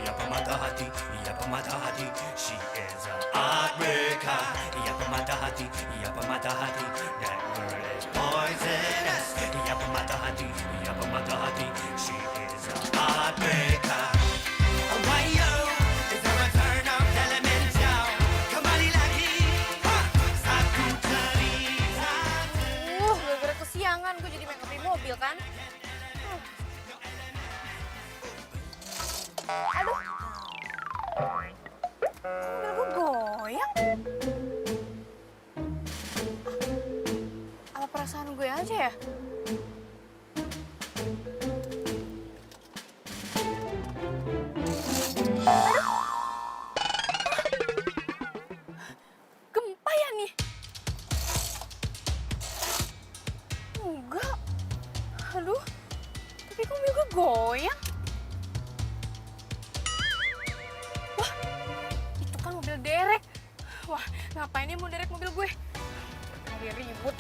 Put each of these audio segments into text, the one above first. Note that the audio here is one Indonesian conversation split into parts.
ia pemata hati, ia pemata hati. She is a heartbreaker, ia pemata hati, ia pemata hati. That girl is poisonous, ia pemata hati, ia pemata hati. She is a heartbreaker. Why is the return of Elemental? Kembali lagi, satu cerita. Gara-gara kesiangan gue jadi make up di mobil kan. Aduh. Mobil gue goyang. Apa perasaan gue aja ya? Gempa ya nih? Enggak. Aduh, tapi kok mobil gue goyang? Wah, itu kan mobil derek. Wah, ngapain dia mau derek mobil gue? Lagi ribut.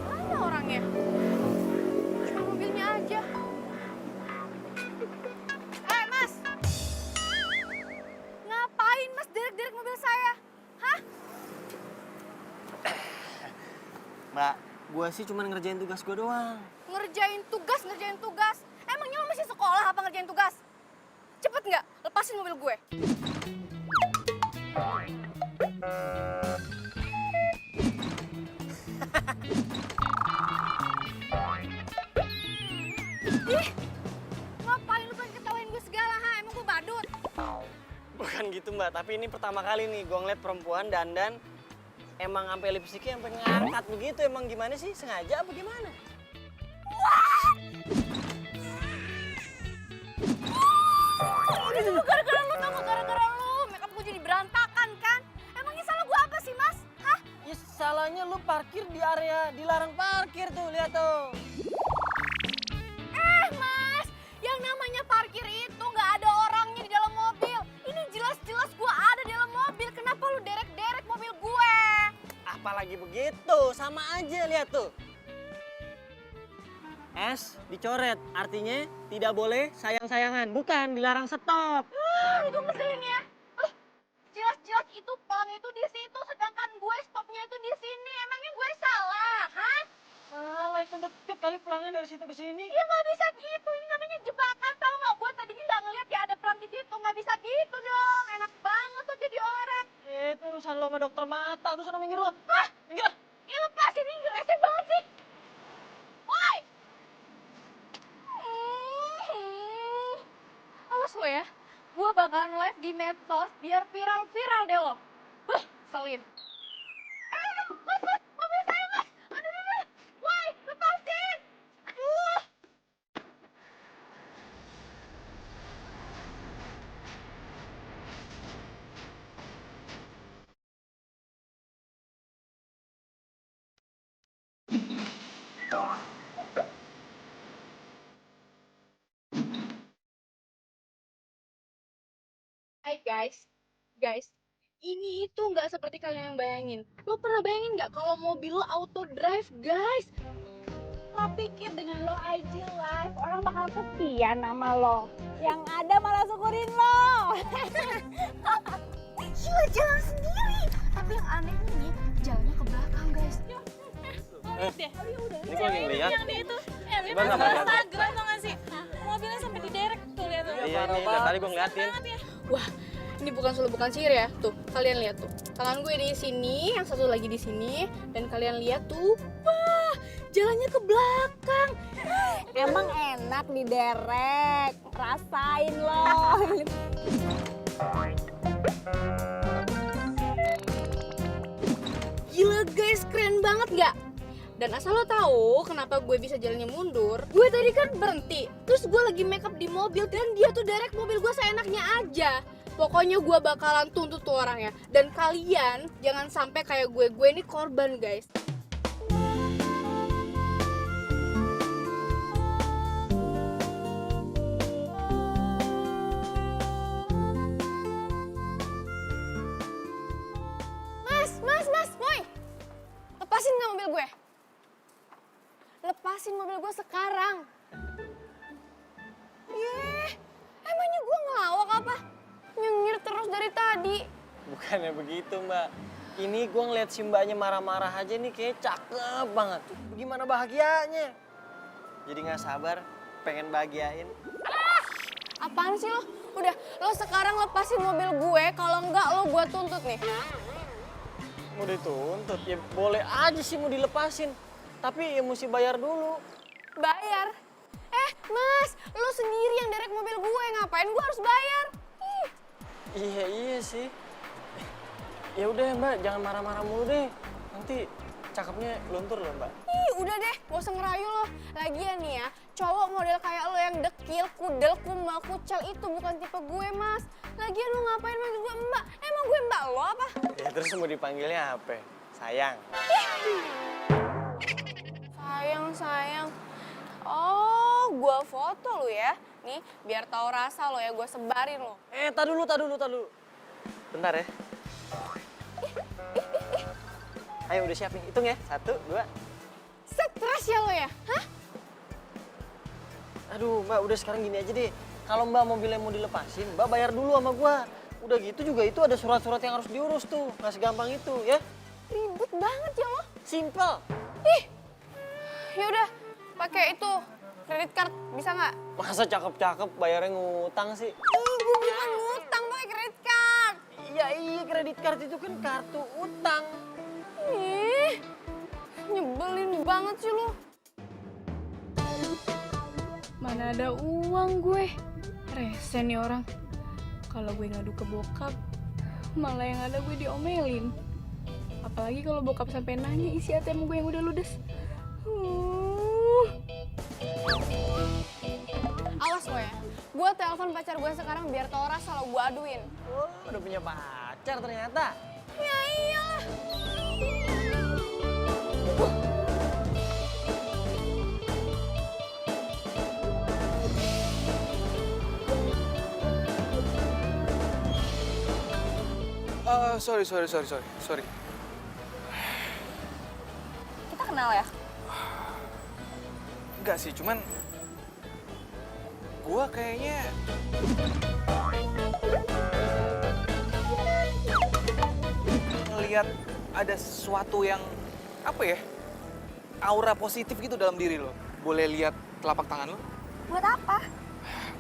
Mana orangnya? Cuma mobilnya aja. Mas! Ngapain mas derek-derek mobil saya? Hah? Mbak, gue sih cuma ngerjain tugas gue doang. Ngerjain tugas. Emangnya lo masih sekolah apa ngerjain tugas? Cepet nggak? Lepasin mobil gue. Ih, ngapain lu pengen ketawain gue segala, ha? Emang gue badut? Bukan gitu Mbak, tapi ini pertama kali nih gue ngeliat perempuan dandan emang sampai lipstiknya sampai ngangkat begitu. Emang gimana sih? Sengaja apa gimana? Ini semua gara-gara lu, tau gak? Gara-gara lu. Makeup gue jadi berantakan kan? Emangnya salah gue apa sih, Mas? Hah? Ya salahnya lu parkir di area dilarang parkir tuh, lihat tuh. Mas, yang namanya parkir itu nggak ada orangnya di dalam mobil. Ini jelas-jelas gue ada di dalam mobil. Kenapa lu derek-derek mobil gue? Apalagi begitu, sama aja lihat tuh. S dicoret, artinya tidak boleh sayang-sayangan, bukan dilarang stop. Itu mesinnya. Jelas-jelas itu pelang itu di situ, sedangkan gue stopnya itu di sini. Emangnya gue salah, hah? Malah itu deket kali pelangnya dari situ ke sini. Ya nggak bisa gitu. Ini namanya jebakan, tau nggak? Gue tadinya nggak ngeliat ya ada pelang di situ. Nggak bisa gitu dong. Enak banget tuh jadi orang. Itu urusan lo sama dokter mata, tuh sana minggir lo. Hah? Minggir. Ya lepasin, ini rese banget sih. Woi! Awas lo ya, gue bakalan live di medsos biar viral-viral deh lo. Selin. Mas, mobil saya mas. Aduh. Woi, lepasin. Aduh. Hai guys, ini itu nggak seperti kalian yang bayangin. Lo pernah bayangin nggak kalau mobil lo auto drive, guys? Lo pikir dengan lo IG live, orang bakal sepian sama lo. Yang ada malah syukurin lo. Gila, jalan sendiri. Tapi yang anehnya nih, jalannya ke belakang, guys. Ini gue lagi ngeliat. Yang di itu, Gimana sama lihat? Instagram tau gak sih? Mobilnya sampai diderek tuh, lihat tuh. Iya nih, dari tadi gue ngeliatin. Banget ya. Wah, ini bukan solo bukan sihir ya. Tuh, kalian lihat tuh. Tangan gue di sini, yang satu lagi di sini, dan kalian lihat tuh. Wah, jalannya ke belakang. Emang enak diderek, rasain loh. Gila guys, keren banget nggak? Dan asal lo tahu kenapa gue bisa jalannya mundur, gue tadi kan berhenti, terus gue lagi make up di mobil dan dia tuh derek mobil gue seenaknya aja. Pokoknya gue bakalan tuntut tuh orangnya. Dan kalian jangan sampai kayak gue ini korban guys. Mas, woi, lepasin nggak mobil gue? lepasin mobil gue sekarang. Emangnya gue ngelawak apa? Nyengir terus dari tadi. Bukannya begitu mbak. Ini gue ngeliat si mbaknya marah-marah aja nih kayak cakep banget. Gimana bahagianya? Jadi gak sabar pengen bahagiain. Apaan sih lo? Udah, lo sekarang lepasin mobil gue, kalau enggak lo gue tuntut nih. Mau dituntut? Ya boleh aja sih mau dilepasin. Tapi ya mesti bayar dulu. Bayar? Mas, lo sendiri yang derek mobil gue, ngapain gue harus bayar? Ih. Iya sih. Ya udah mbak, jangan marah-marah mulu deh. Nanti cakepnya luntur loh mbak. Udah deh, gak usah ngerayu lo. Lagian nih ya, cowok model kayak lo yang dekil, kudel, kumal, kucel itu bukan tipe gue, Mas. Lagian lo ngapain manggil gue mbak? Emang gue mbak lo apa? Ya terus mau dipanggilnya apa? Sayang. Sayang. Oh, gue foto lo ya. Nih, biar tahu rasa lo ya, gue sebarin lo. Tak dulu. Bentar ya. Ayo udah siap nih, hitung ya. 1, 2. Stres ya lo ya? Hah? Aduh mbak, udah sekarang gini aja deh. Kalau mbak mobilnya mau dilepasin, mbak bayar dulu sama gua. Udah gitu juga itu ada surat-surat yang harus diurus tuh. Nggak segampang itu ya. Ribet banget ya lo. Simple. Yaudah, pakai itu kredit card bisa nggak? Masa cakep-cakep bayarnya ngutang sih? Gue bukan ngutang pakai kredit card. Iya, kredit card itu kan kartu utang. Ih, nyebelin banget sih lo. Mana ada uang gue. Rese nih orang. Kalau gue ngadu ke bokap, malah yang ada gue diomelin. Apalagi kalau bokap sampai nanya isi ATM gue yang udah ludes. Awas lo ya, gue telepon pacar gue sekarang biar tau rasa lo gue aduin. Oh, udah punya pacar ternyata. Ya iyalah. Sorry. Kita kenal ya? Enggak sih, cuman gua kayaknya ngelihat ada sesuatu yang apa ya? Aura positif gitu dalam diri lo. Boleh lihat telapak tangan lo? Buat apa?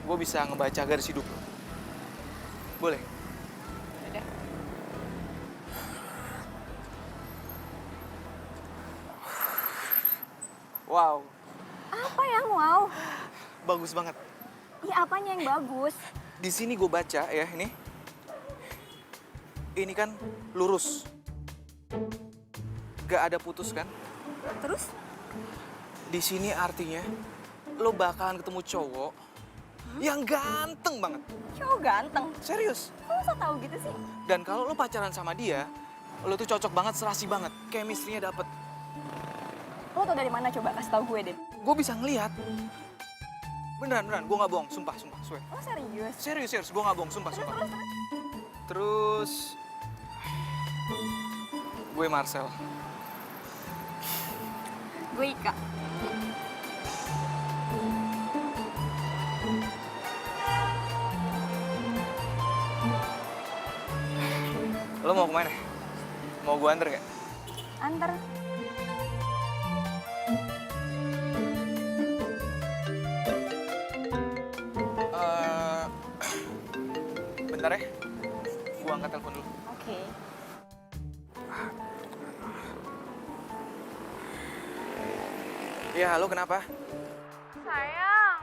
Gue bisa ngebaca garis hidup lo. Boleh? Wow, Apa yang wow? bagus banget. Iya, apanya yang bagus? Di sini gue baca ya ini. Ini kan lurus. Gak ada putus kan? Terus? Di sini artinya lo bakalan ketemu cowok yang ganteng banget. Cowok ganteng. Serius. Kok lo so tau gitu sih? Dan kalau lo pacaran sama dia, lo tuh cocok banget, serasi banget. Chemistry-nya dapet. Lo tau dari mana coba kasih tau gue, Den? Gue bisa ngeliat. Beneran, gue gak bohong. Sumpah, swear. Lo serius? Serius, gue gak bohong. Sumpah. Terus, gue Marcel. Gue Ika. Lo mau kemana? Mau gue anter gak? Antar. Bentar ya, gue angkat telepon dulu. Oke. Ya, halo, kenapa? Sayang,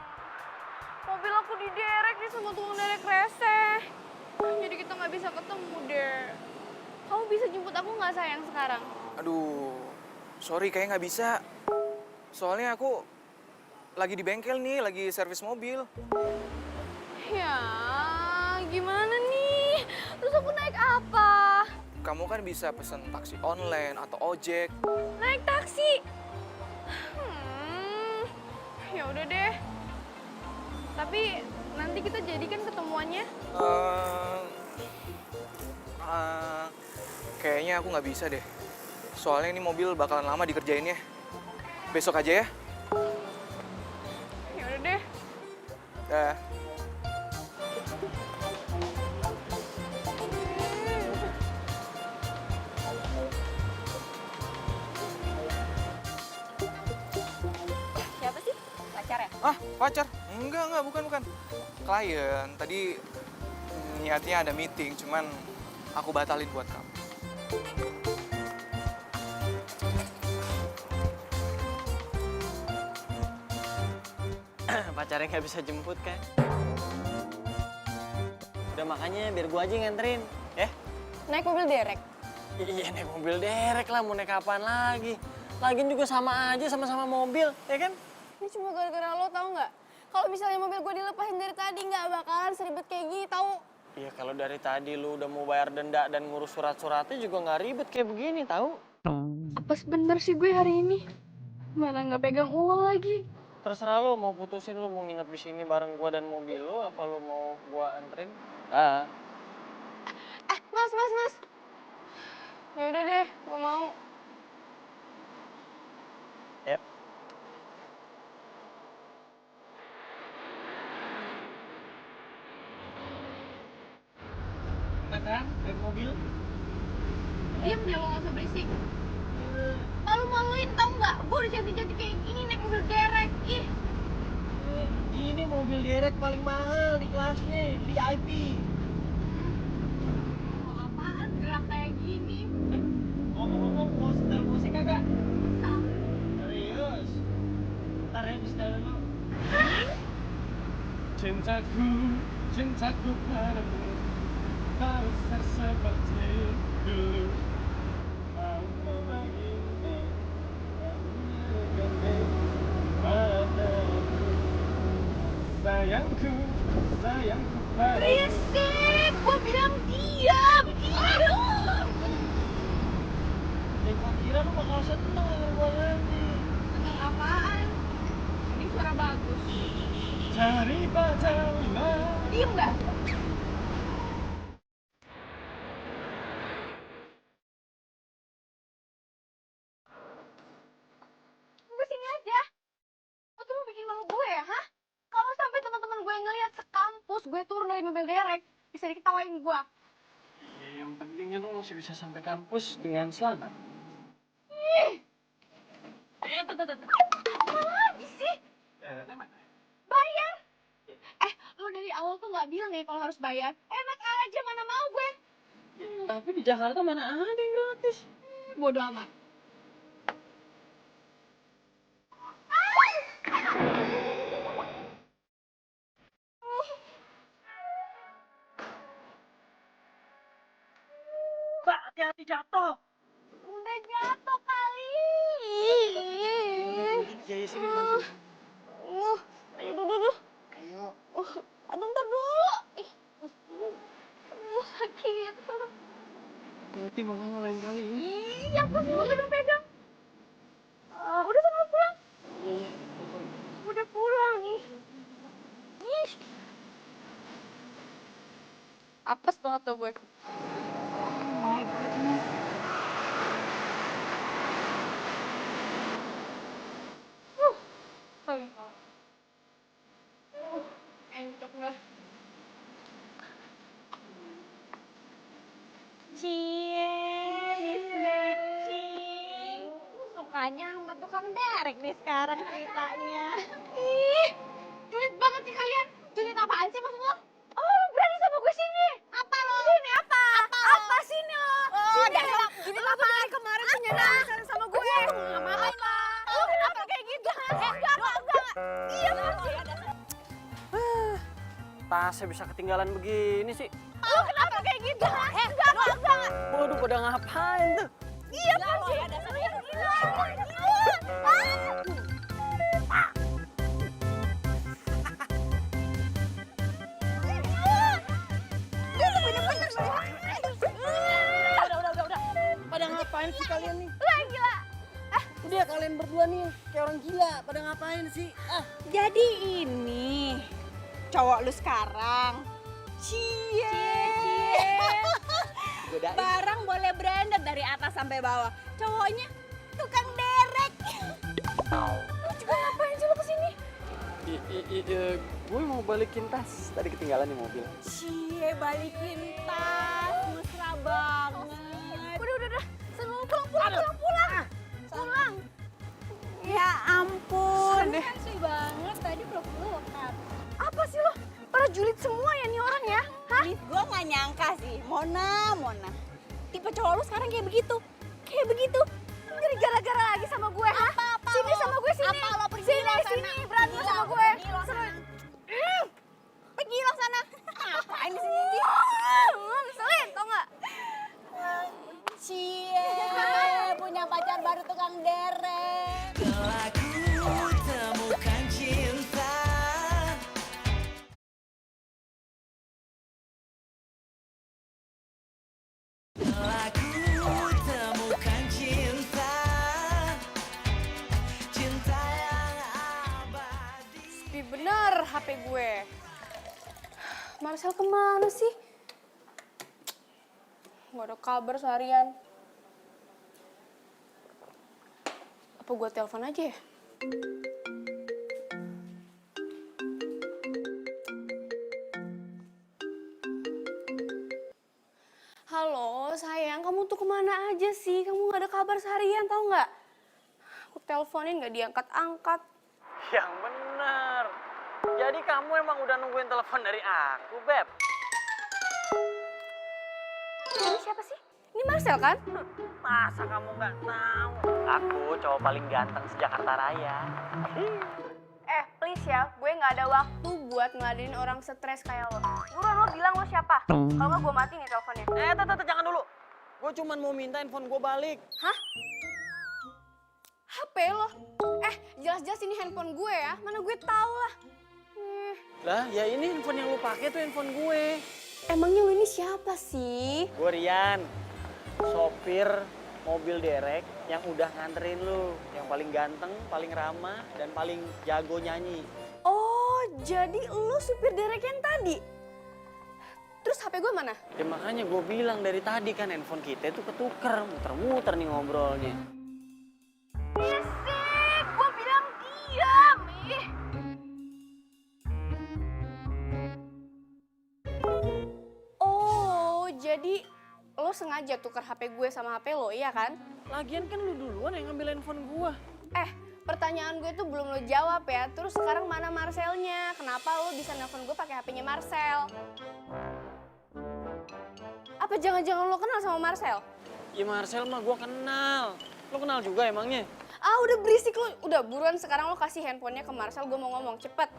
mobil aku diderek nih sama tukang derek rese. Jadi kita nggak bisa ketemu deh. Kamu bisa jemput aku nggak sayang sekarang? Aduh, sorry kayaknya nggak bisa. Soalnya aku lagi di bengkel nih, lagi servis mobil. Ya, gimana nih? Terus aku naik apa? Kamu kan bisa pesen taksi online atau ojek. Naik taksi. Ya udah deh. Tapi nanti kita jadikan ketemuannya. Kayaknya aku nggak bisa deh. Soalnya ini mobil bakalan lama dikerjainnya. Besok aja ya. Dah. Siapa sih? Pacar ya? Ah, pacar? Enggak, bukan. Klien. Tadi niatnya ada meeting, cuman aku batalin buat kamu. Pacarnya nggak bisa jemput kan? Udah makanya biar gua aja yang nganterin, ya? Naik mobil derek. Iya naik mobil derek lah, mau naik kapan lagi? Lagian juga sama aja, sama-sama mobil, ya kan? Ini cuma gara-gara lo tau nggak? Kalau misalnya mobil gue dilepasin dari tadi nggak bakalan seribet kayak gini tau? Iya kalau dari tadi lu udah mau bayar denda dan ngurus surat-suratnya juga nggak ribet kayak begini, tahu? Apa sebener sih gue hari ini? Mana nggak pegang uang lagi? Terserah lu mau putusin, lu mau nginep di sini bareng gua dan mobil lu, apa lu mau gua anterin? Ah. Mas. Yaudah deh, gue mau. Yep. Enak kan? Naik mobil? Diam deh, lo nggak usah berisik. Malu-maluin tau nggak? Gue udah cantik-cantik kayak gini naik mobil derek. Ih, Ini mobil derek paling mahal di kelasnya, VIP. mau apaan gerak kayak gini? Ngomong-ngomong, mau setel musik kagak? Serius? Ntar ya, di setel dulu. Cintaku padamu harus seperti dulu. Aku begini, padamu. Sayangku padamu. Berisik, gue bilang diam. Ya gua kira lu bakal seneng denger gua nyanyi. Tentang apaan? Ini suara bagus. Daripada hilang. Diem nggak? Gue sini aja. Lo tuh mau bikin malu gue ya, hah? Kalau sampai teman-teman gue ngeliat sekampus gue turun dari mobil derek, bisa diketawain gue. Ya, yang pentingnya lu masih bisa sampai kampus dengan selamat. Apa lagi sih? Bayar. Lo dari awal tuh nggak bilang ya kalau harus bayar. Enak aja, mana mau gue. Tapi di Jakarta mana ada yang gratis? Bodoh amat. Mbak, hati-hati jatuh. Udah jatuh kali. Ya, sini. Ayo dulu. Ayo. Aduh, ntar dulu. Ih. Sakit. Nanti makanya lain kali. Ih, yang pas gue pegang-pegang. Udah sana pulang. Iya. Udah pulang nih. Ih. Apes banget tuh gue. Encok nggak? Sukanya sama tukang derek nih sekarang ceritanya. Ih, julid banget sih kalian. Julid apaan sih maksud lo? Oh, lo berani sama gue sini? Apa lo? Sini apa? Apa sini lo? Sini. Julid apa? Dari kemarin punya nama sama gue. Ngapain lo? Lo kenapa kayak gitu? Enggak. Iya, sih. Tasnya bisa ketinggalan begini sih. Lo kenapa kayak gitu? Enggak. Waduh, pada ngapain tuh? Iya, sih. Gila. Udah. Pada ngapain sih kalian nih? Lah, gila. Udah kalian berdua nih kayak orang gila. Pada ngapain sih? Jadi ini cowok lu sekarang. Cie. Godain. Barang boleh branded dari atas sampai bawah. Cowoknya tukang derek. Lo juga ngapain sih lo kesini? Gue mau balikin tas, tadi ketinggalan di mobil. Cie, balikin tas, mesra banget. Udah. Semua pulang. Pulang. Ya ampun. Kan sih banget, tadi peluk-pelukan. Apa sih lo? Para julid semua ya nih orang ya? Hah? Gue gak nyangka sih, Mona. Tipe cowok lu sekarang kayak begitu. Jadi gara-gara lagi sama gue, hah? Sini sama gue, sini. Apa lo pergi Sini, lo sana? sini, berantem sama gue. Pergi lo sana. Pergi lo sana. Ngapain di sini? Ngeselin, tau gak? Cie, punya pacar baru tukang derek. Telah ku temukan cinta. Telah ku temukan cinta. Cinta yang abadi. Sepi bener HP gue. Marcel kemana sih? Gak ada kabar seharian. Apa gue telepon aja ya? Halo sayang, kamu tuh kemana aja sih? Kamu gak ada kabar seharian, tau gak? Aku teleponin gak diangkat-angkat. Yang bener. Jadi kamu emang udah nungguin telepon dari aku, Beb? Ini siapa sih? Ini Marcel kan? Masa kamu nggak tahu? Aku cowok paling ganteng se-Jakarta Raya. Please ya, gue gak ada waktu buat ngeladenin orang stres kayak lo. Buruan lo bilang lo siapa? Kalau nggak gue mati nih teleponnya. Jangan dulu. Gue cuman mau minta handphone gue balik. Hah? HP lo? Jelas-jelas ini handphone gue ya. Mana gue tahu lah. Lah, ya ini handphone yang lu pakai tuh handphone gue. Emangnya lo ini siapa sih? Gue Rian, sopir mobil derek yang udah nganterin lu. Yang paling ganteng, paling ramah, dan paling jago nyanyi. Oh, jadi lo supir derek yang tadi? Terus HP gue mana? Ya makanya gue bilang dari tadi kan handphone kita tuh ketuker, muter-muter nih ngobrolnya. Berisik, gue bilang diam. Oh, jadi lo sengaja tukar HP gue sama HP lo, iya kan? Lagian kan lu duluan yang ngambil handphone gue. Pertanyaan gue tuh belum lo jawab ya. Terus sekarang mana Marcelnya? Kenapa lo bisa nelfon gue pakai HP-nya Marcel? Apa jangan-jangan lo kenal sama Marcel? Ya Marcel mah gue kenal. Lo kenal juga emangnya? Udah berisik lo. Udah buruan sekarang lo kasih handphonenya ke Marcel. Gue mau ngomong, cepet.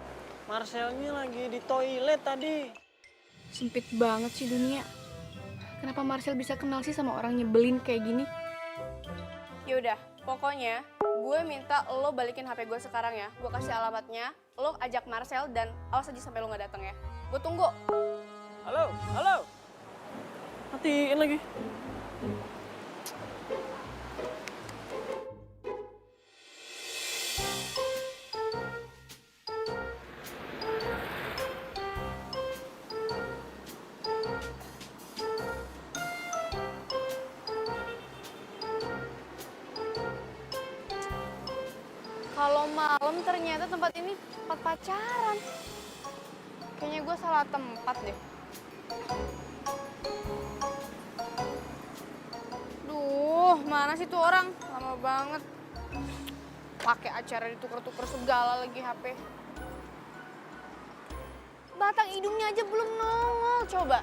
Marcelnya lagi di toilet tadi. Sempit banget sih dunia. Kenapa Marcel bisa kenal sih sama orang nyebelin kayak gini? Yaudah, pokoknya gue minta lo balikin HP gue sekarang ya. Gue kasih alamatnya, lo ajak Marcel dan awas aja sampai lo gak datang ya. Gue tunggu. Halo. Matiin lagi. Kalau malam ternyata tempat ini tempat pacaran. Kayaknya gue salah tempat deh. Duh, mana sih tuh orang? Lama banget. Pakai acara ditukar-tukar segala lagi HP. Batang hidungnya aja belum nongol, coba.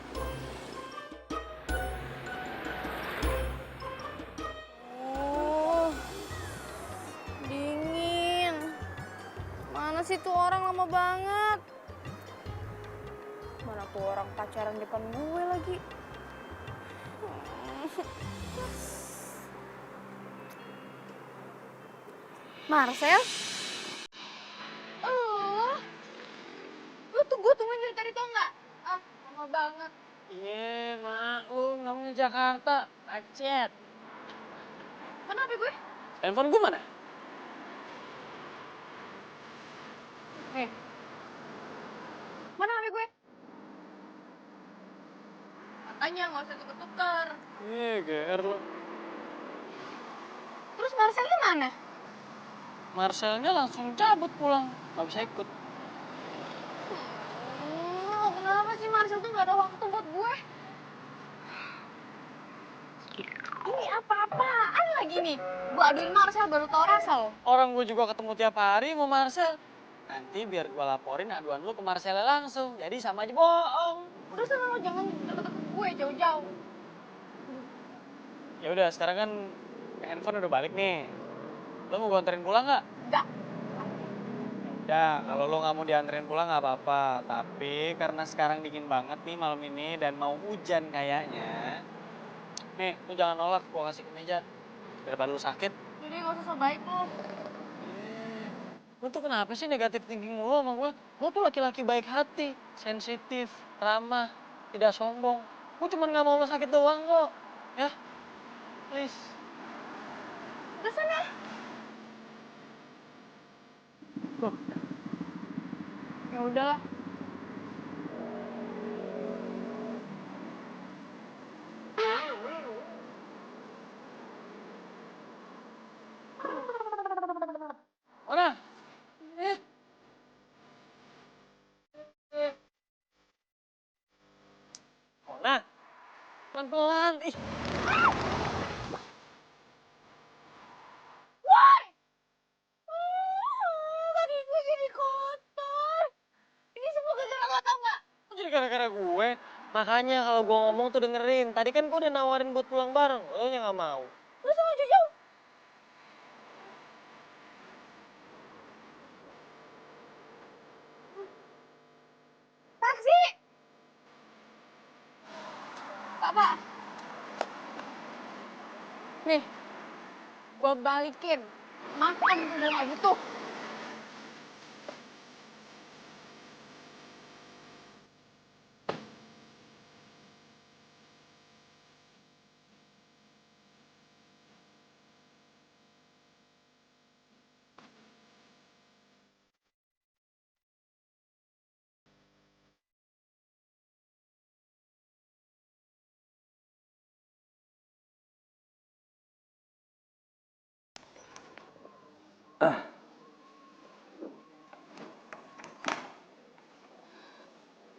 Dingin. Mana sih tuh orang lama banget? Mana tuh orang pacaran depan gue lagi? Marcel? Lu tuh gue tungguin dari tadi tau nggak? Lama banget. Iya, maklum namanya Jakarta. Macet. Mana HP gue? Handphone gue mana? Nih. Mana HP gue? Makanya nggak usah tuker-tuker. Iya, GR lo. Terus Marcelnya mana? Marcelnya langsung cabut pulang. Gak bisa ikut. sih Marcel tuh gak ada waktu buat gue? Ini apa-apaan lagi nih? Gue aduin Marcel baru tau Rasel. Orang gue juga ketemu tiap hari mau Marcel. Nanti biar gue laporin aduan lu ke Marcel langsung. Jadi sama aja bohong. Udah sana lo jangan deket-deket gue jauh-jauh. Ya udah, sekarang kan handphone udah balik nih. Lo mau gue anterin pulang nggak? Enggak. Ya, kalau lo nggak mau dianterin pulang nggak apa-apa. Tapi karena sekarang dingin banget nih malam ini dan mau hujan kayaknya. Nih, lo jangan nolak, gue kasih kemeja. Daripada lo sakit. Jadi gak usah so baik lo. Lo tuh kenapa sih negatif thinking mulu sama gue? Lo tuh laki-laki baik hati, sensitif, ramah, tidak sombong. Gue cuma nggak mau lo sakit doang kok. Ya, please. Udah sana. Tuh. Ya udahlah. Mana? Mona, pelan-pelan. Ih, Kaki gue jadi kotor. Ini semua gara-gara lo tau gak? kok jadi gara-gara gue? Makanya kalau gue ngomong tuh dengerin. Tadi kan gue udah nawarin buat pulang bareng. Lo nya nggak mau. Lo sama jauh-jauh. Taksi! Pak. Nih, gue balikin. Makan udah gak butuh.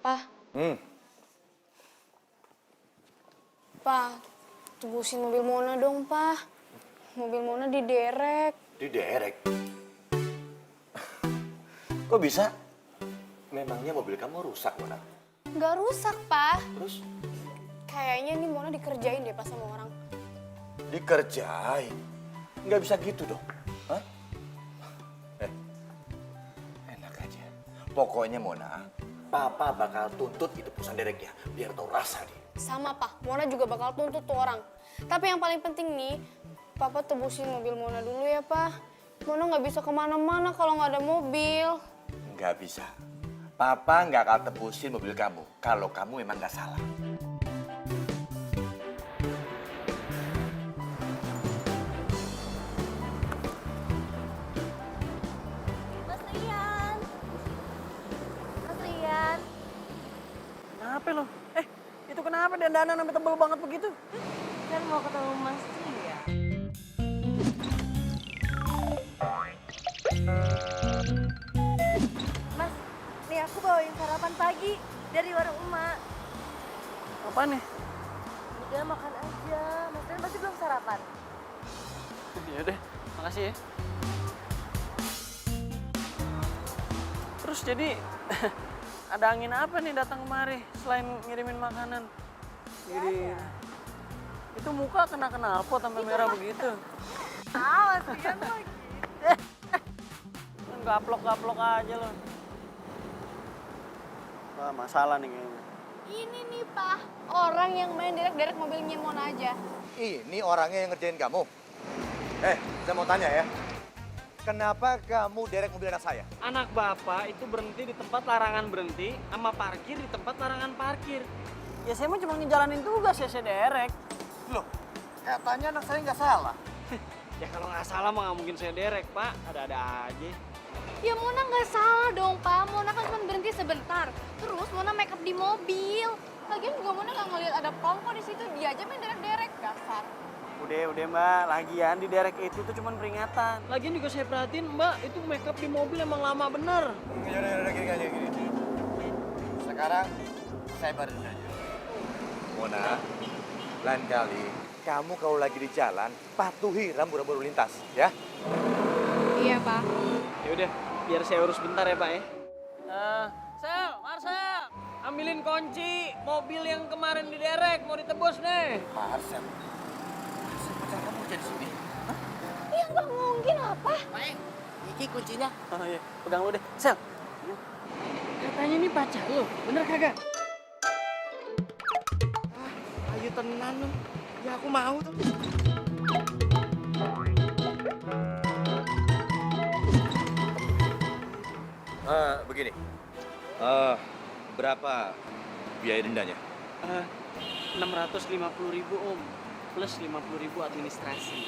Pak. Pak, tebusin mobil Mona dong, Pak. Mobil Mona diderek. Diderek? Kok bisa? Memangnya mobil kamu rusak, Mona? Nggak rusak, Pak. Terus? Kayaknya nih Mona dikerjain deh pas sama orang. Dikerjain? Nggak bisa gitu dong. Hah? Enak aja. Pokoknya Mona, Papa bakal tuntut itu perusahaan dereknya. Biar tahu rasa dia. Sama, Pak. Mona juga bakal tuntut tuh orang. Tapi yang paling penting nih, Papa tebusin mobil Mona dulu ya, Pak. Mona nggak bisa kemana-mana kalau nggak ada mobil. Nggak bisa. Papa nggak akan tebusin mobil kamu. Kalau kamu memang nggak salah. Mas Rian. Mas Rian. Kenapa lo? Itu kenapa dandanan sampai tebel banget begitu? Kan mau ketemu Mas Rian. Mas, nih aku bawain sarapan pagi dari warung emak. Apa nih? Udah makan aja. Mas Rian pasti belum sarapan. Ya udah, makasih ya. Terus jadi ada angin apa nih datang kemari selain ngirimin makanan? Jadi itu muka kena knalpot sampai merah begitu. Ah, Mas Rian lagi. Gaplok-gaplok aja lo. Wah, masalah nih kayaknya. Ini nih, Pak. Orang yang main derek-derek mobilnya Mona aja. Ini orangnya yang ngerjain kamu. Saya mau tanya ya. Kenapa kamu derek mobil anak saya? Anak bapak itu berhenti di tempat larangan berhenti, sama parkir di tempat larangan parkir. Ya saya mah cuma ngejalanin tugas ya, saya derek. Loh, katanya anak saya nggak salah. Ya kalau nggak salah mah nggak mungkin saya derek, Pak. Ada-ada aja. Ya Mona nggak salah dong, Pak. Mona kan cuma berhenti sebentar. Terus Mona make up di mobil. Lagian juga Mona nggak ngeliat ada pom kok di situ. Dia aja main derek-derek, dasar. Udah Mbak, lagian di derek itu tuh cuma peringatan. Lagian juga saya perhatiin Mbak, itu make up di mobil emang lama bener. Yaudah, gini. Sekarang saya baru nanya. Mona, lain kali kamu kalau lagi di jalan, patuhi rambu-rambu lalu lintas, ya? Iya, Pak. Ya udah, biar saya urus bentar ya Pak ya. Sel, Marcel, ambilin kunci mobil yang kemarin diderek mau ditebus nih. Marcel. Pacar kamu kerja di sini? Ya nggak mungkin apa. Main, ini kuncinya. Oh iya, pegang lu deh. Sel, katanya ini pacar lu, bener kagak? Ayo tenan lu. Ya aku mau tuh. Begini. Berapa biaya dendanya? 650.000 Om, plus 50.000 administrasi.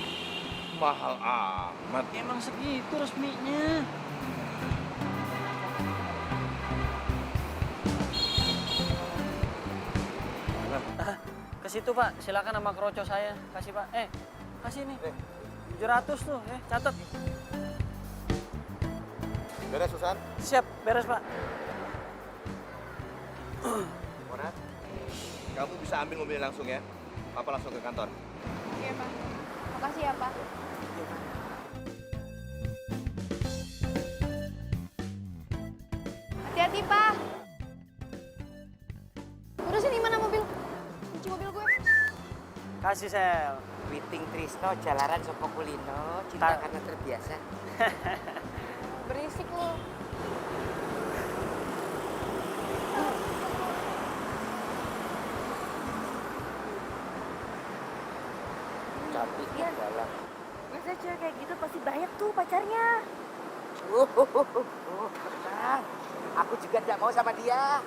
Mahal amat. Emang segitu resminya. Ke situ Pak, silakan nama kroco saya. Kasih Pak. Kasih nih. 700 tuh, catat. Beres, Susan? Siap, beres Pak. Mona, kamu bisa ambil mobilnya langsung ya. Papa langsung ke kantor. Iya, Pak. Makasih ya, Pak. Hati-hati, Pak. Udah sini mana mobil? Kunci mobil gue. Kasih Sel. Witing Trisno, jalaran Sopo Kulino, cinta karena terbiasa. Berisik lu. Cantik Iya. dalam. Masa cewek kayak gitu pasti banyak tuh pacarnya. Tenang. Aku juga tidak mau sama dia.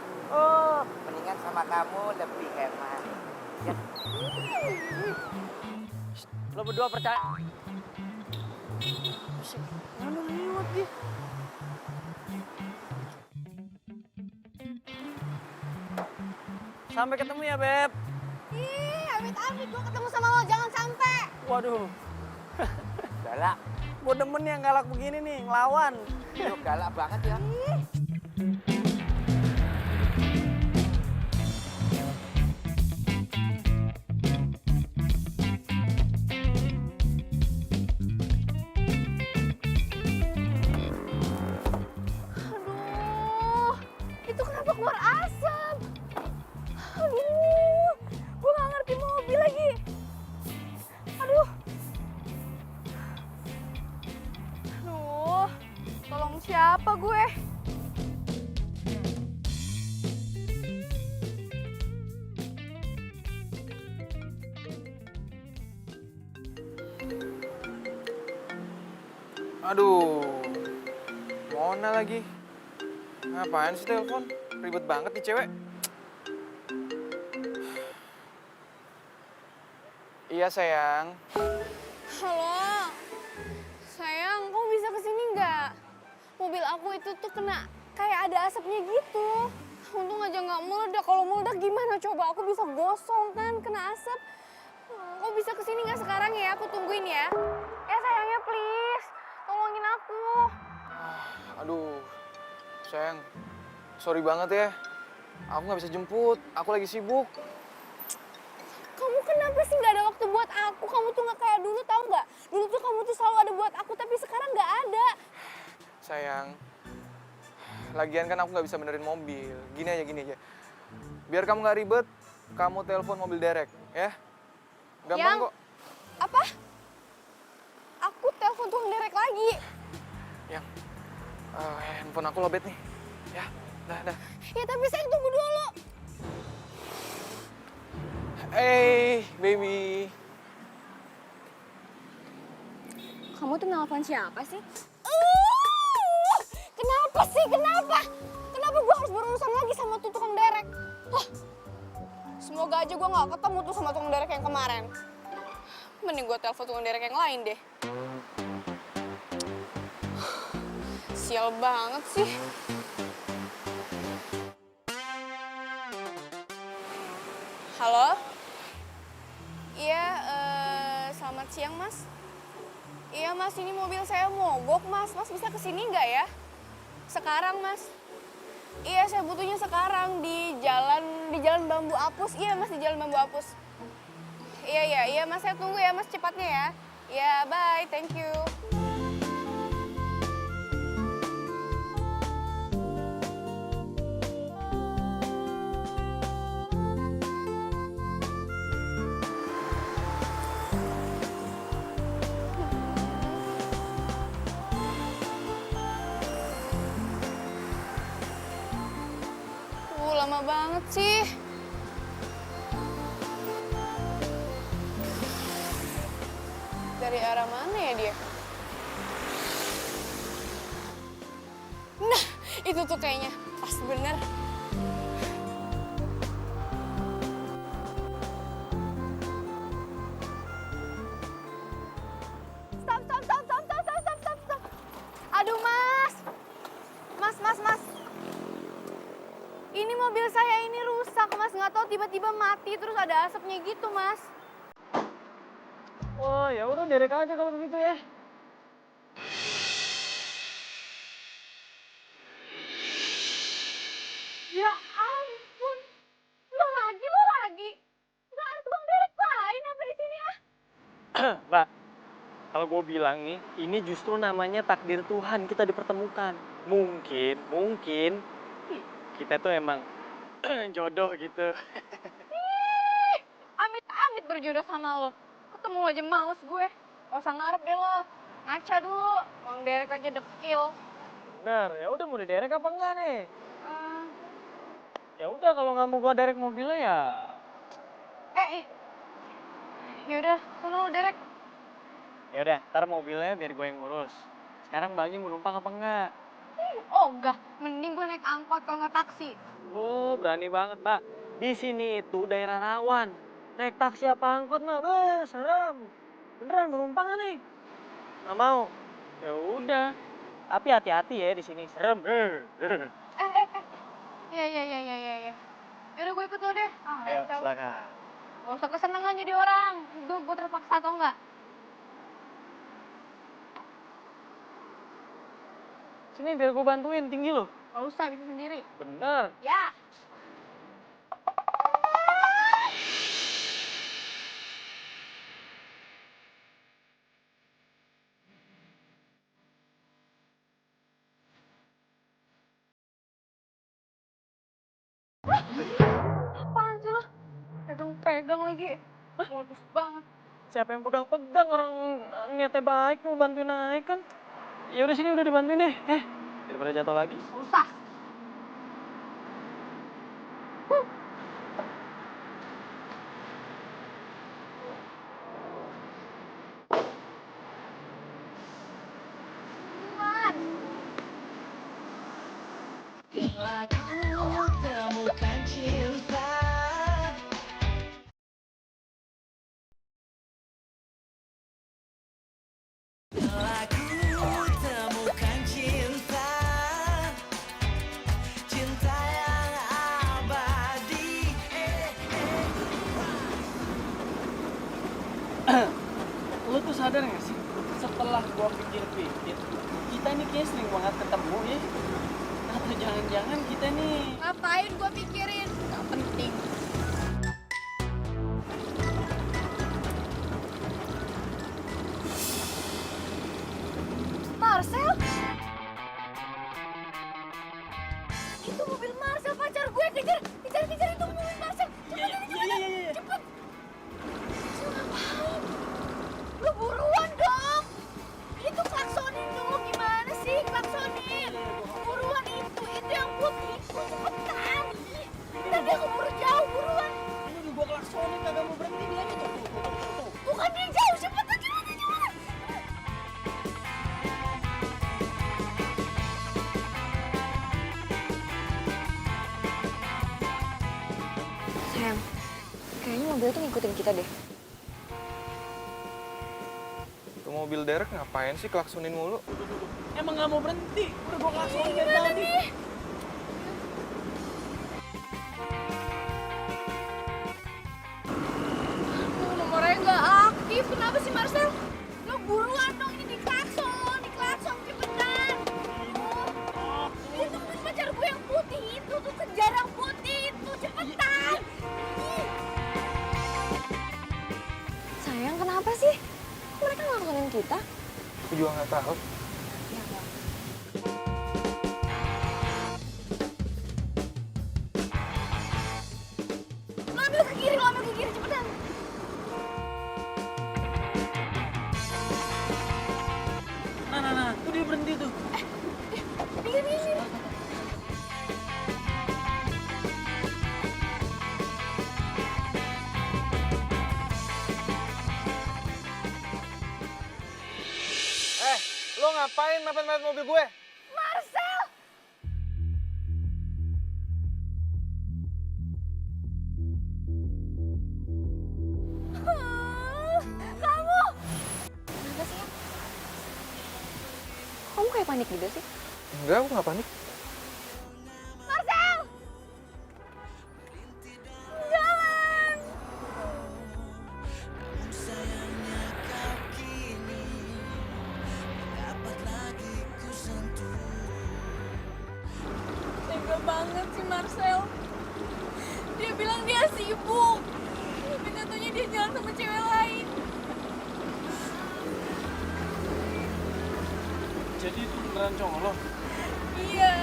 Mendingan sama kamu lebih hemat. Ya. Lo berdua percaya? Mana lewat dia? Sampai ketemu ya, Beb. Ih, amit-amit gue ketemu sama lo, jangan sampai. Waduh, Galak. gue demen yang galak begini nih, ngelawan. Lu galak banget ya. Aduh, itu kenapa keluar asap? Aduh, gue gak ngerti mobil lagi. Aduh. Aduh, tolong siapa gue? Aduh, Mona lagi. Ngapain sih telepon? Ribet banget nih cewek. Iya sayang. Halo, sayang, kamu bisa kesini nggak? Mobil aku itu tuh kena kayak ada asapnya gitu. Untung aja nggak meledak. Kalau meledak gimana coba? Aku bisa gosong kan kena asap. Kau bisa kesini nggak sekarang ya? Aku tungguin ya. Ya sayangnya please, tolongin aku. Aduh, sayang. Sorry banget ya. Aku nggak bisa jemput. Aku lagi sibuk. Kamu kenapa sih nggak ada waktu buat aku? Kamu tuh nggak kayak dulu, tahu nggak? Dulu tuh kamu tuh selalu ada buat aku, tapi sekarang nggak ada. Sayang. Lagian kan aku nggak bisa benerin mobil. Gini aja. Biar kamu nggak ribet, kamu telepon mobil derek, ya. Gampang kok. Apa? Aku telepon tukang derek lagi. Yang handphone aku lobet nih. Ya, dah. Ya tapi sayang tunggu dulu. Hey, baby. Kamu tuh nelfon siapa sih? Kenapa sih? Kenapa? Kenapa gue harus berurusan lagi sama tuh tukang derek? Semoga aja gue gak ketemu tuh sama tukang derek yang kemarin. Mending gue telepon tukang derek yang lain deh. Sial banget sih. Halo? Iya, selamat siang mas. Iya mas, ini mobil saya mogok mas. Mas bisa kesini nggak ya? Sekarang mas. Iya, saya butuhnya sekarang di Jalan di Jalan Bambu Apus. Iya mas, di Jalan Bambu Apus. Iya mas, saya tunggu ya mas cepatnya ya. Iya, bye, thank you. Lama banget sih. Dari arah mana ya dia? Nah, itu tuh kayaknya pas bener. Stop. Aduh mas. Mas. Ini mobil saya ini rusak mas, nggak tahu tiba-tiba mati terus ada asapnya gitu mas. Wah, ya udah derek aja kalau begitu ya. Ya ampun, lo lagi. Nggak ada tukang derek lain apa di sini ah? Mbak, kalau gue bilang nih, ini justru namanya takdir Tuhan kita dipertemukan. Mungkin kita tuh emang jodoh gitu. Amit berjodoh sama lo. Ketemu aja males gue. Gak usah ngarep deh lo. Ngaca dulu. Bang Derek aja dekil. Bener, ya udah mau diderek apa enggak nih? Ya udah kalau nggak mau gua derek mobilnya ya. Yaudah, sono lo Derek. Ya udah, ntar mobilnya biar gue yang ngurus. Sekarang Mbaknya mau numpang apa enggak? Oh enggak, mending gue naik angkot kalau nggak taksi. Oh, berani banget, Mbak. Di sini itu daerah rawan. Naik taksi apa angkot mah, serem. Beneran mau numpang nggak nih? Nggak mau. Ya udah. Tapi hati-hati ya di sini, serem. Ya. Yaudah gue ikut lo deh. Ayo, silakan. Gak usah kesenangan jadi orang. Gue terpaksa atau enggak? Sini biar gue bantuin, tinggi loh. Gak usah, bisa sendiri. Bener. Ya. Apaan sih lo? Pegang lagi. Modus banget. Siapa yang pegang-pegang, orang niatnya baik mau bantuin naik kan. Ya udah sini udah dibantuin deh. Daripada jatuh lagi. Gak usah. Lo tuh sadar gak sih? Setelah gua pikir-pikir, kita ini kayaknya sering banget ketemu ya. Atau jangan-jangan kita nih... Ngapain gue pikirin? Gak penting. Marcel? Itu mobil Marcel, pacar gue. Kejar itu mobil Marcel. Iya. Cepet. Marcel ngapain? Lu buruan dong. Itu klaksonin dulu, gimana sih klaksonin? Buruan itu yang putih. Cepetan. Ntar dia keburu jauh, buruan. Ini udah gua klaksonin, kagak mau berhenti dia nih. Tuh. Bukan dia jauh, cepetan. Sayang, kayaknya mobil tuh ngikutin kita deh. Tuh mobil Derek ngapain sih klaksonin mulu? Emang gak mau berhenti? Udah gua klaksonin dari tadi. Nomornya nggak aktif, kenapa sih Marcel? Lo buruan dong, ini diklakson cepetan. Itu pacar gue yang putih itu tuh, kejar yang putih itu, cepetan. Kenapa sih? Kok mereka ngelakuin kita? Aku juga nggak tahu. Lo ambil ke kiri, cepetan. Nah, tuh dia berhenti tuh. Minggir. Lo ngapain mepet-mepet mobil gue? Marcel! Kamu! Kenapa sih? Kamu kayak panik gitu sih? Enggak, aku nggak panik. Marcel! Jangan! Tega banget sih Marcel. Dia bilang dia sibuk. Tapi katanya dia jalan sama cewek lain. Jadi itu beneran cowok lo? Iya.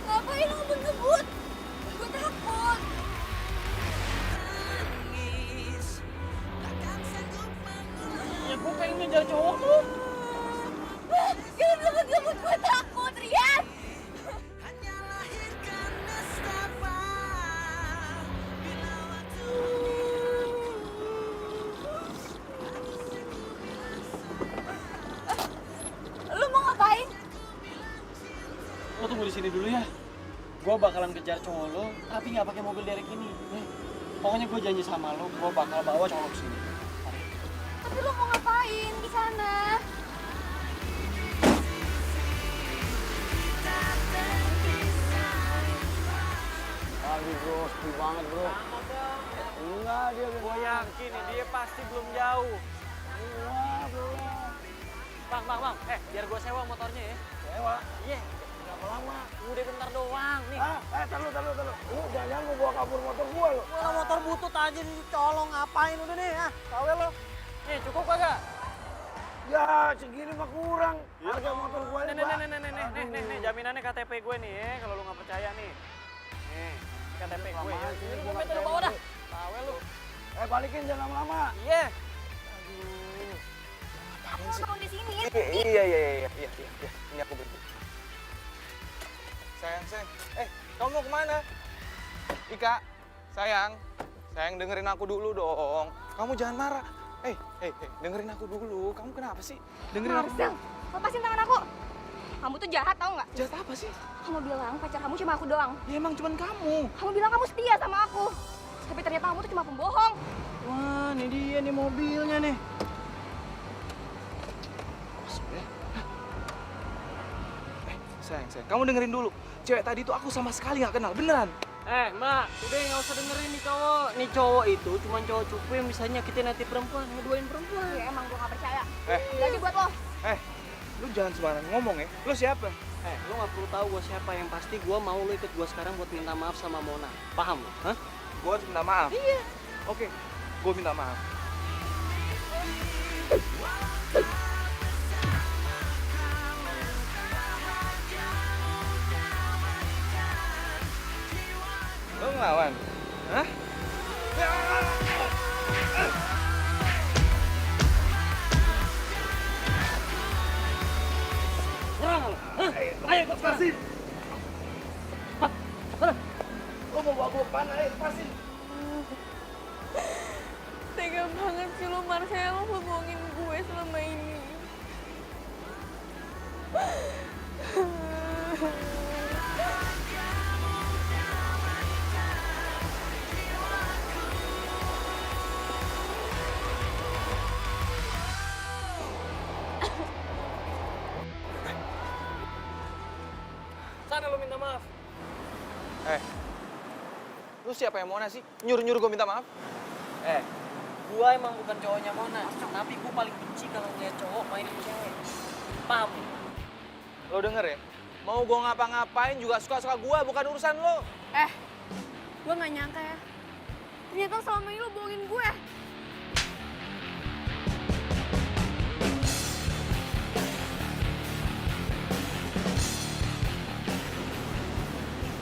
Ngapain lo ngebut-ngebut? Gue takut. Ya gue pengen ngejar cowok tuh. Jangan ngebut-ngebut, gue takut, Rian. Lu mau ngapain? Lo tunggu di sini dulu ya. Gue bakalan kejar cowok lo, tapi nggak pakai mobil derek ini. Pokoknya gue janji sama lo, gue bakal bawa cowok lo ke sini. Tapi lu mau ngapain di sana? Aduh bro, sepi banget bro. Enggak, gue yakin nih, dia pasti belum jauh. Wah, belum. Bang, biar gue sewa motornya ya. Sewa? Iya. Berapa lama? Udah bentar doang nih. Taruh. Lu jangan mau bawa kabur motor gue lo. Wah, motor butut aja nih, colong ngapain udah nih ya? Tahu lo? Nih, cukup kagak? Ya, segini mah kurang. Harga motor gue ini, nih, jaminannya KTP gue nih ya, kalau lu nggak percaya nih. Nih, KTP gue ya. Ini gue minta lu bawa dah. Tahu lu. Balikin jangan lama-lama. Iya. Aku mau turun di sini. Iya. Ini aku berhenti. Sayang. Kamu mau kemana? Ika, sayang dengerin aku dulu dong. Kamu jangan marah. Dengerin aku dulu. Kamu kenapa sih? Dengerin aku. Marcel, lepasin tangan aku. Kamu tuh jahat tau nggak? Jahat apa sih? Kamu bilang pacar kamu cuma aku doang. Ya emang cuman kamu. Kamu bilang kamu setia sama aku. Tapi ternyata kamu tuh cuma pembohong. Wah, ini dia nih mobilnya nih. Sayang. Kamu dengerin dulu. Cewek tadi tuh aku sama sekali nggak kenal. Beneran. Mbak, udah nggak usah dengerin nih cowok. Nih cowok itu cuma cowok cupu yang bisa nyakitin hati perempuan, ngeduain perempuan. Ya emang gue gak percaya. Eh. Jadi buat lo. Lu jangan sembarangan ngomong ya. Lu siapa? Lu nggak perlu tahu gue siapa. Yang pasti gue mau lu ikut gue sekarang buat minta maaf sama Mona. Paham? Hah? Gue harus minta maaf. Iya. Oke, gue minta maaf. Lo ngelawan? Hah? Nyerang lu. Ayo lepasin. Lo mau bawa gue kemana? Ayo lepasin. Tega banget sih lo Marcel, lo bohongin gue selama ini. Sana lu minta maaf. Lu siapa yang Mona sih? Nyuruh-nyuruh gue minta maaf? Gua emang bukan cowoknya Mona, tapi gua paling benci kalau ngeliat cowok main sama cewek. Paham? Lo denger ya? Mau gue ngapa-ngapain juga suka-suka gue, bukan urusan lo. Gue gak nyangka ya. Ternyata selama ini lo bohongin gue.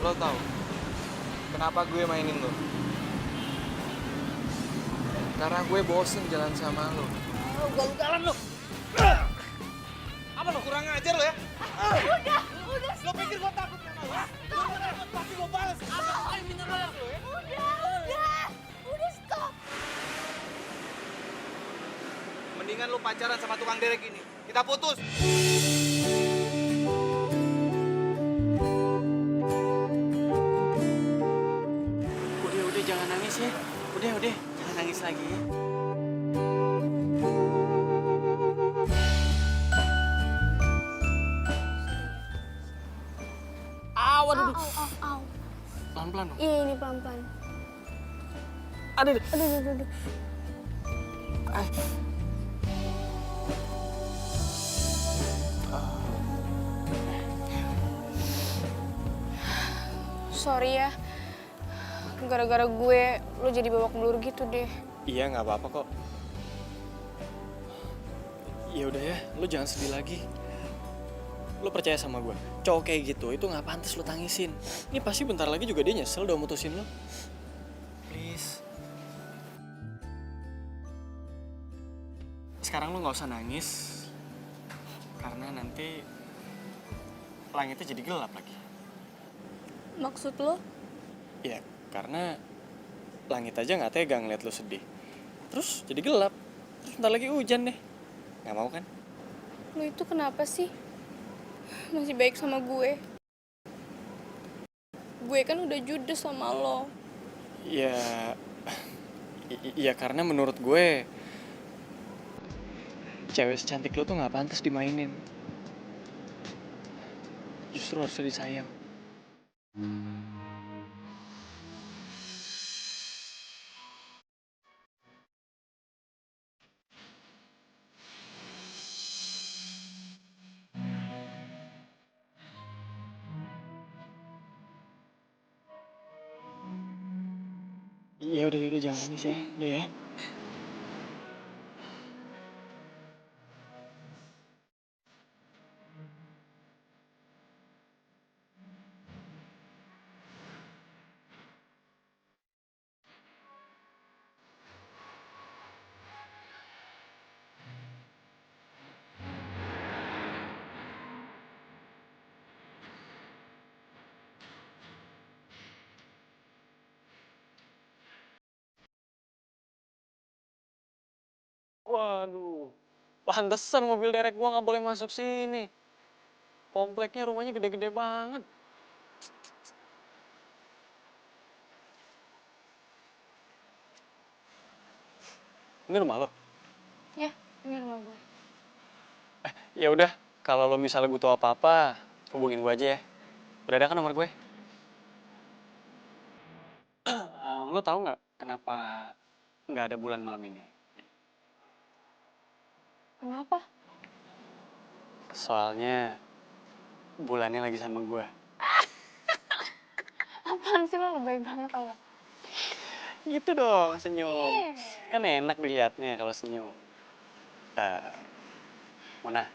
Lo tau kenapa gue mainin lo? Karena gue bosen jalan sama lo. Ugal-ugalan lo. Apa lo kurang ajar lo ya? Udah. Lo pikir gue takut sama lo? Pasti gue balas. Apa minta maaf lo ya? Udah stop. Mendingan lo pacaran sama tukang derek ini. Kita putus. Udah jangan nangis ya. Udah jangan nangis lagi ya. Au. Pelan-pelan dong. Iya ini pelan-pelan. Aduh. Aduh. Sorry ya. Gara-gara gue, lo jadi babak belur gitu deh. Iya nggak apa-apa kok. Ya udah ya, lo jangan sedih lagi. Lo percaya sama gue, cowok kayak gitu itu nggak pantas lo tangisin. Ini pasti bentar lagi juga dia nyesel udah mutusin lo. Please. Sekarang lo nggak usah nangis, karena nanti langitnya jadi gelap lagi. Maksud lo? Ya, karena langit aja nggak tega ngeliat lo sedih. Terus jadi gelap, terus bentar lagi hujan deh. Nggak mau kan? Lo itu kenapa sih? Masih baik sama gue. Gue kan udah judes sama lo. Ya, iya karena menurut gue cewek secantik lo tuh nggak pantas dimainin. Justru harusnya disayang. Iya udah jangan nangis ya, udah ya. Waduh, pantesan mobil derek gua nggak boleh masuk sini. Kompleknya rumahnya gede-gede banget. Ini rumah lo? Ya, ini rumah gue. Ya udah, kalau lo misalnya butuh apa-apa, hubungin gue aja ya. Udah ada kan nomor gue? Lo tahu nggak kenapa nggak ada bulan malam ini? Kenapa? Soalnya bulannya lagi sama gue. Apaan sih lo baik banget tau. Gitu dong, senyum. Kan enak dilihatnya kalau senyum. Mona,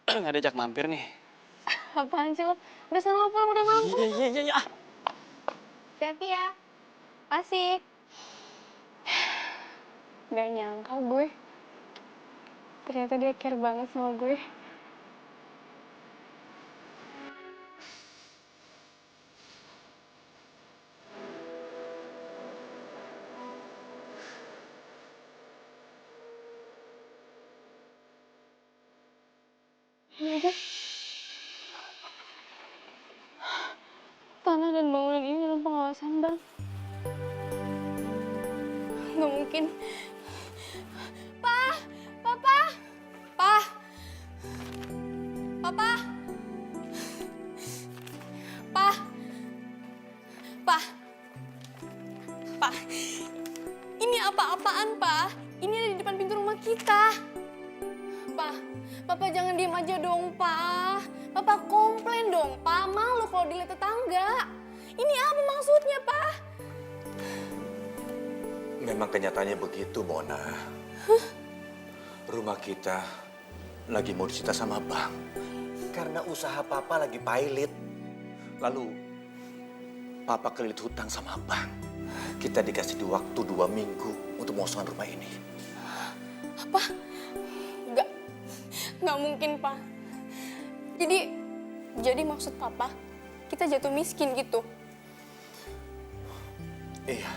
nggak diajak mampir nih. Apaan sih lo? Udah sana pulang, udah malam. Iya. Hati-hati ya. Asik. Gak nyangka gue. Ternyata dia care banget sama gue. Ya, tanah dan bangunan ini dalam pengawasan Bang. Gak mungkin. Papa! Papa! Pa! Ini apa-apaan, Pa? Ini ada di depan pintu rumah kita. Pa, Papa jangan diem aja dong, Pa. Papa komplain dong, Pa. Malu kalau dilihat tetangga. Ini apa maksudnya, Pa? Memang kenyataannya begitu, Mona. Rumah kita lagi mau disita sama bank. Karena usaha papa lagi pailit. Lalu, papa kelilit hutang sama bank. Kita dikasih waktu 2 minggu untuk mengosongkan rumah ini. Apa? Nggak mungkin, Pa. Jadi maksud Papa, kita jatuh miskin gitu? Iya.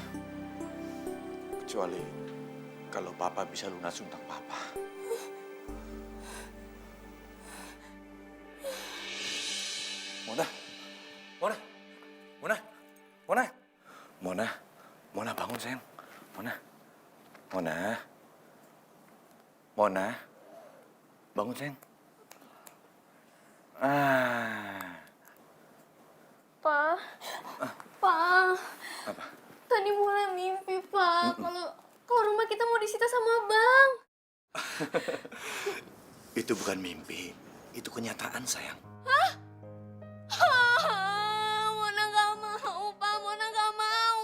Kecuali kalau papa bisa lunas hutang papa. Mona, Mona, Mona, Mona, Mona, Mona bangun sayang, Mona, Mona, Mona, bangun sayang. Pa, Pa, Apa? tadi mulai mimpi, Pa. Kalau rumah kita mau disita sama bank. Itu bukan mimpi, itu kenyataan sayang. Mona nggak mau, Pa. Mona nggak mau.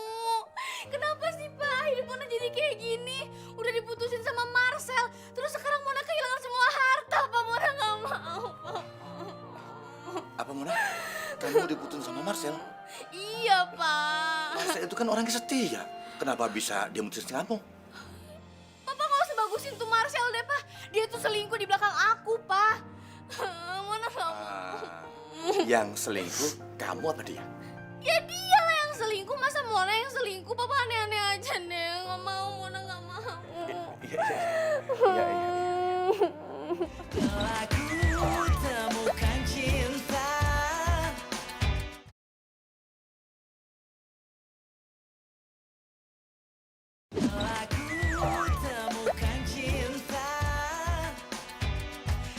Kenapa sih, Pa? Hidup Mona jadi kayak gini. Udah diputusin sama Marcel. Terus sekarang Mona kehilangan semua harta, Pa. Mona nggak mau, Pa. Apa Mona? Kamu diputusin sama Marcel? Iya, Pa. Marcel itu kan orang yang setia. Kenapa bisa dia mutusin kamu? Papa nggak usah bagusin tuh Marcel deh, Pa. Dia tuh selingkuh di belakang aku, Pa. Mona nggak mau. Yang selingkuh kamu apa dia? Ya dia lah yang selingkuh, masa Mona yang selingkuh? Papa aneh-aneh aja deh, nggak mau, Mona nggak mau. Iya. Telah ku temukan cinta. Telah ku temukan cinta.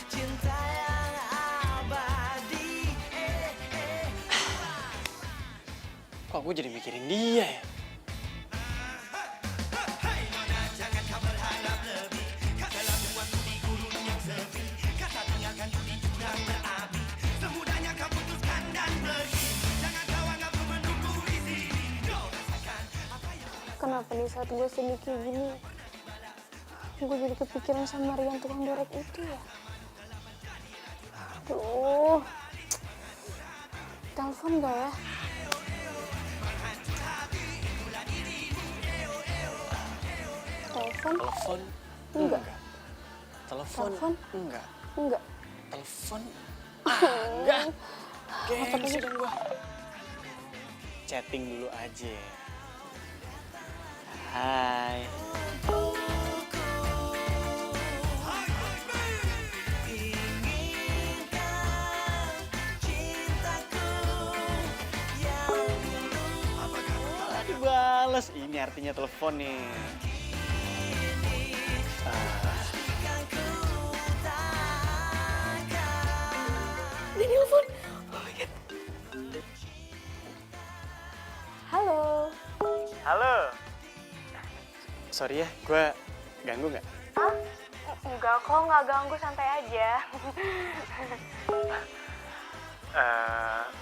Cinta yang abadi. Kok gue jadi mikirin dia ya? Kenapa di saat gue sedih kayak gini, gue jadi kepikiran sama Rian tukang derek itu ya? Aduh, telepon gak ya? Telepon? Telepon? Enggak. Telepon? Telepon? Enggak. Enggak. Telepon? Enggak. Gengsi dong gua. Chatting dulu aja. Hai. Dibales, ini artinya telepon nih. Dia nelfon. Oh my God. Halo. Halo. Sorry ya, gue ganggu nggak? Enggak kok, nggak ganggu, santai aja.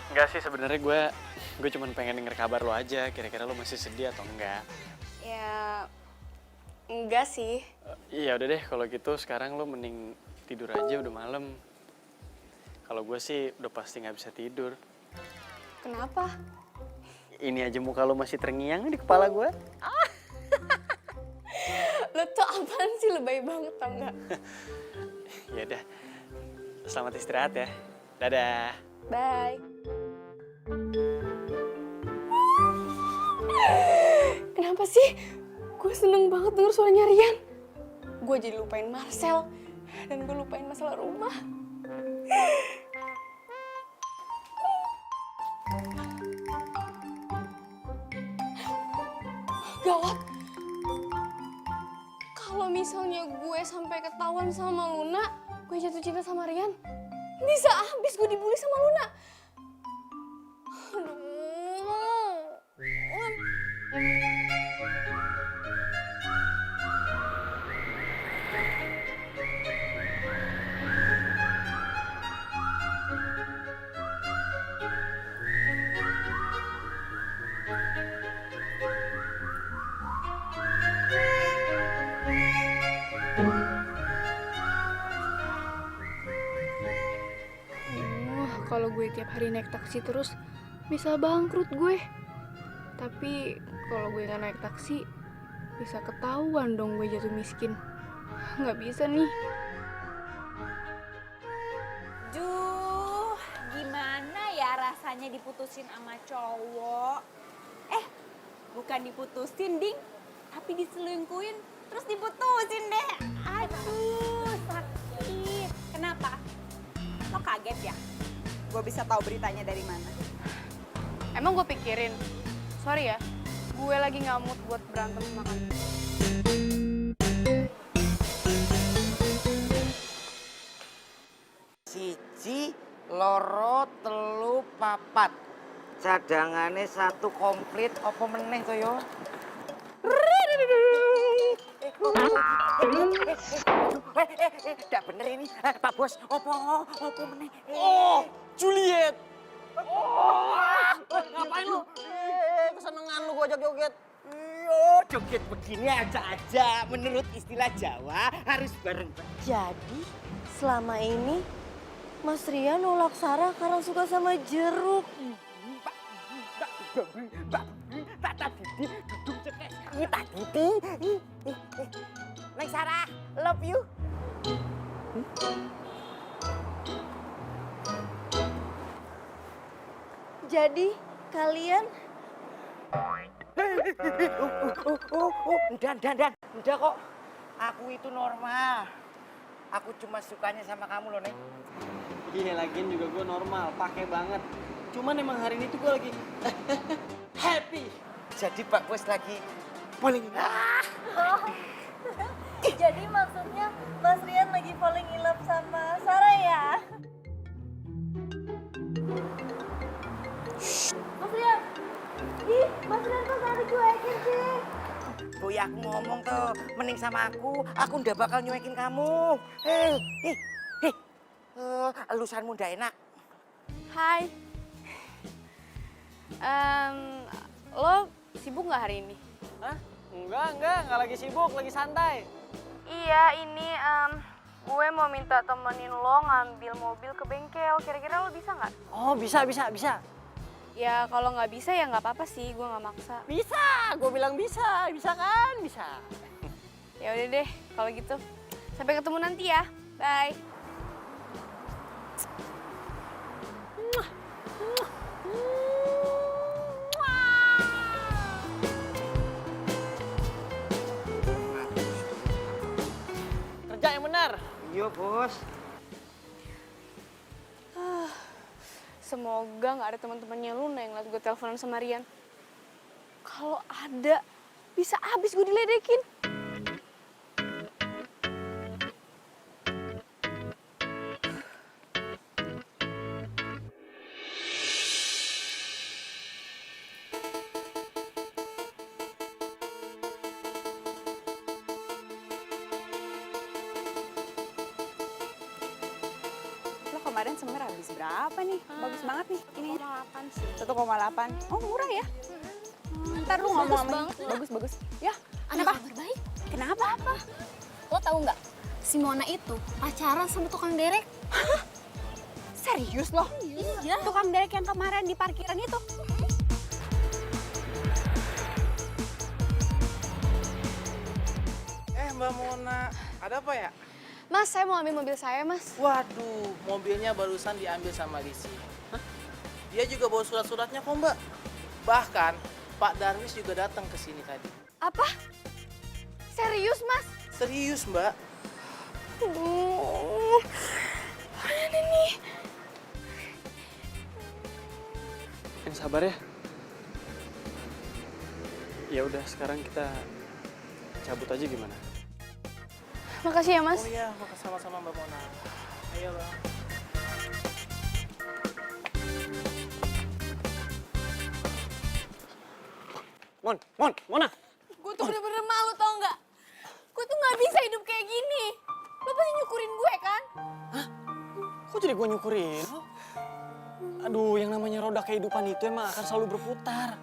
Enggak sih, sebenarnya gue cuma pengen denger kabar lo aja. Kira-kira lo masih sedih atau enggak? Ya, enggak sih. Iya udah deh, kalau gitu sekarang lo mending tidur aja, udah malam. Kalau gue sih udah pasti nggak bisa tidur. Kenapa? Ini aja muka lo masih terngiang di kepala gue. Lo tuh apaan sih, lebay banget tau nggak? Ya udah, selamat istirahat ya. Dadah. Bye. Kenapa sih? Gue seneng banget denger suaranya Rian. Gue jadi lupain Marcel. Dan gue lupain masalah rumah. Gawat. Kalau misalnya gue sampai ketahuan sama Luna, gue jatuh cinta sama Rian, bisa habis gue dibully sama Luna. Aduh. Kalau gue tiap hari naik taksi terus bisa bangkrut gue. Tapi kalau gue nggak naik taksi bisa ketahuan dong gue jatuh miskin. Nggak bisa nih. Duh, gimana ya rasanya diputusin sama cowok? Bukan diputusin, Ding. Tapi diselingkuhin, terus diputusin deh. Aduh, sakit. Kenapa? Lo kaget ya? Gue bisa tahu beritanya dari mana? Emang gue pikirin. Sorry ya, gue lagi nggak mood buat berantem sama kamu. Siji, loro, telu, papat. Cadangannya satu komplit, apa meneh to yo? Tidak bener ini, Pak Bos. Apa meneh? Oh, Juliet. Ngapain lu? Kesenengan lu gua joget-joget. Yo, joget begini aja. Menurut istilah Jawa harus bareng. Jadi selama ini Mas Rian nolak Sarah karena suka sama jeruk. Tata Didi, dudung cekek. Kita Didi. Neng Sarah, love you. Jadi kalian Udah kok. Aku itu normal. Aku cuma sukanya sama kamu loh, Neng. Gini lagian juga gue normal, pakai banget. Cuman emang hari ini tuh gue lagi happy. Jadi Pak Bos lagi paling jadi maksudnya Mas Rian lagi falling in love sama Sarah ya? Mas Rian, ih Mas Rian kok gak dicuekin sih? Bu ya aku ngomong tuh, mending sama aku ndak bakal nyuekin kamu. Elusanmu ndak enak. Hai. Lo sibuk nggak hari ini? Hah? Enggak lagi sibuk, lagi santai. Iya, ini gue mau minta temenin lo ngambil mobil ke bengkel. Kira-kira lo bisa nggak? Oh, bisa. Ya kalau nggak bisa ya nggak apa-apa sih, gue nggak maksa. Bisa, gue bilang bisa kan? Bisa. Ya udah deh, kalau gitu. Sampai ketemu nanti ya. Bye. Kerja yang benar. Iya, Bos. Semoga nggak ada teman-temannya Luna yang ngeliat gue teleponan sama Rian. Kalau ada, bisa abis gue diledekin. Lo kemarin semer habis berapa nih? Bagus banget nih ini. 1,8 sih. 1,8. Oh, murah ya? Ntar lu ngomong sama bagus. Ya, Ada kabar baik. kenapa? Lo tahu nggak? Si Mona itu pacaran sama tukang derek. Serius loh? Iya. Tukang derek yang kemarin di parkiran itu. Mbak Mona, ada apa ya? Mas, saya mau ambil mobil saya, Mas. Waduh, mobilnya barusan diambil sama Lisi. Dia juga bawa surat-suratnya kok, Mbak. Bahkan Pak Darwis juga datang ke sini tadi. Apa? Serius, Mas? Serius, Mbak. Aduh, mana nih? Yang sabar ya. Ya udah, sekarang kita cabut aja gimana? Makasih ya, Mas. Oh iya, makasih sama-sama Mbak Mona. Ayo, Bang. Mona. Gue tuh bener-bener malu tau nggak? Gue tuh nggak bisa hidup kayak gini. Lo pasti nyukurin gue kan? Kok jadi gue nyukurin? Aduh, yang namanya roda kehidupan itu emang akan selalu berputar.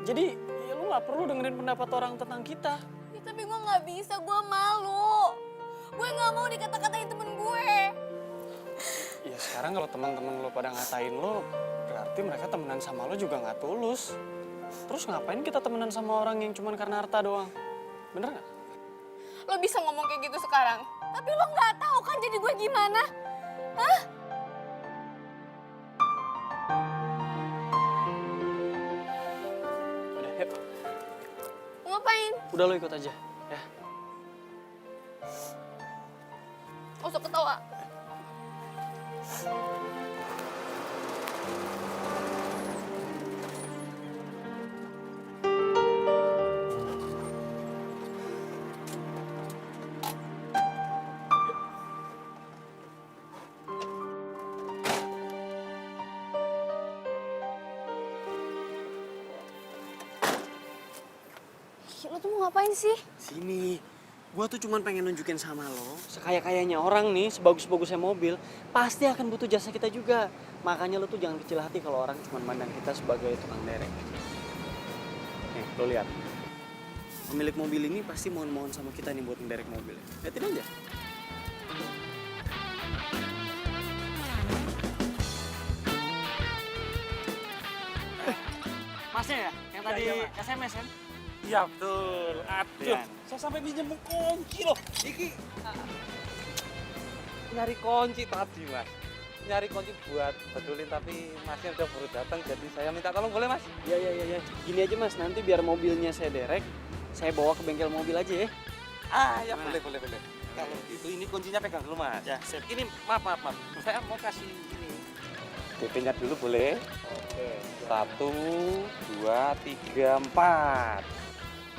Jadi ya lu nggak perlu dengerin pendapat orang tentang kita. Ya, tapi gue nggak bisa, gue malu. Gue nggak mau dikata-katain temen gue. Ya sekarang kalau teman-teman lo pada ngatain lo, berarti mereka temenan sama lo juga nggak tulus. Terus ngapain kita temenan sama orang yang cuma karena harta doang? Bener nggak? Lo bisa ngomong kayak gitu sekarang, tapi lo nggak tahu kan jadi gue gimana? Hah? Udah, yuk. Ngapain? Udah lo ikut aja, ya. Gak usah ketawa. Lo tuh mau ngapain sih? Sini, gua tuh cuman pengen nunjukin sama lo, sekaya-kayanya orang nih, sebagus-bagusnya mobil, pasti akan butuh jasa kita juga. Makanya lo tuh jangan kecil hati kalau orang cuma mandang kita sebagai tukang derek. Nih, lo lihat. Pemilik mobil ini pasti mohon-mohon sama kita nih buat ngederek mobilnya. Liatin aja. Masnya ya? Yang tadi SMS kan? Iya betul. Aduh, saya sampai minjem kunci loh. Iki nyari kunci tadi mas. Nyari kunci buat betulin tapi masnya udah baru datang jadi saya minta tolong boleh mas? Iya. Gini aja mas, nanti biar mobilnya saya derek, saya bawa ke bengkel mobil aja ya. Ah ya boleh. Kalau gitu ini kuncinya pegang dulu mas. Ya sip. Ini maaf. Saya mau kasih ini. DP-nya dulu boleh? Oke. 1, 2, 3, 4.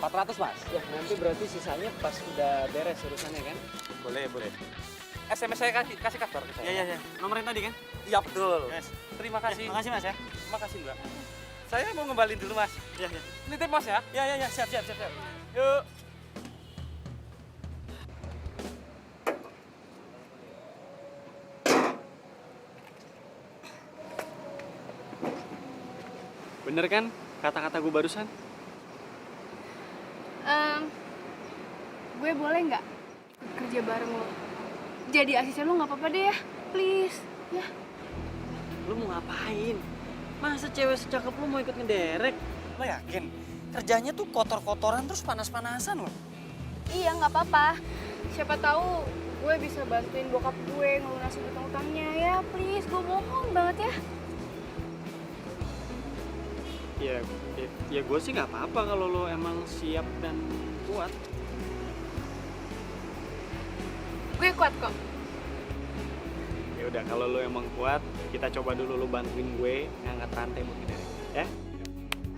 400 mas? Ya nanti berarti sisanya pas udah beres urusannya kan? Boleh. SMS saya kasih kabar ke saya. Iya. Nomor yang tadi kan? Iya betul. Yes. Terima kasih. Makasih mas ya. Makasih mbak. Saya mau ngembalin dulu mas. Iya. Nitip mas ya? Iya, siap. Yuk. Bener kan kata-kata gue barusan? Gue boleh nggak kerja bareng lo? Jadi asisten lo nggak apa-apa deh ya, please. Ya. Lu mau ngapain? Masa cewek secakep lu mau ikut ngederek? Lo yakin? Kerjanya tuh kotor-kotoran terus panas-panasan loh. Iya nggak apa-apa. Siapa tahu gue bisa bantuin bokap gue ngelunasin utang-utangnya ya, please. Gue mohon banget ya. Ya gue sih nggak apa-apa kalau lo emang siap dan kuat. Gue kuat kok. Ya udah kalau lo emang kuat, kita coba dulu lo bantuin gue ngangkat rantai buat ngederek, ya?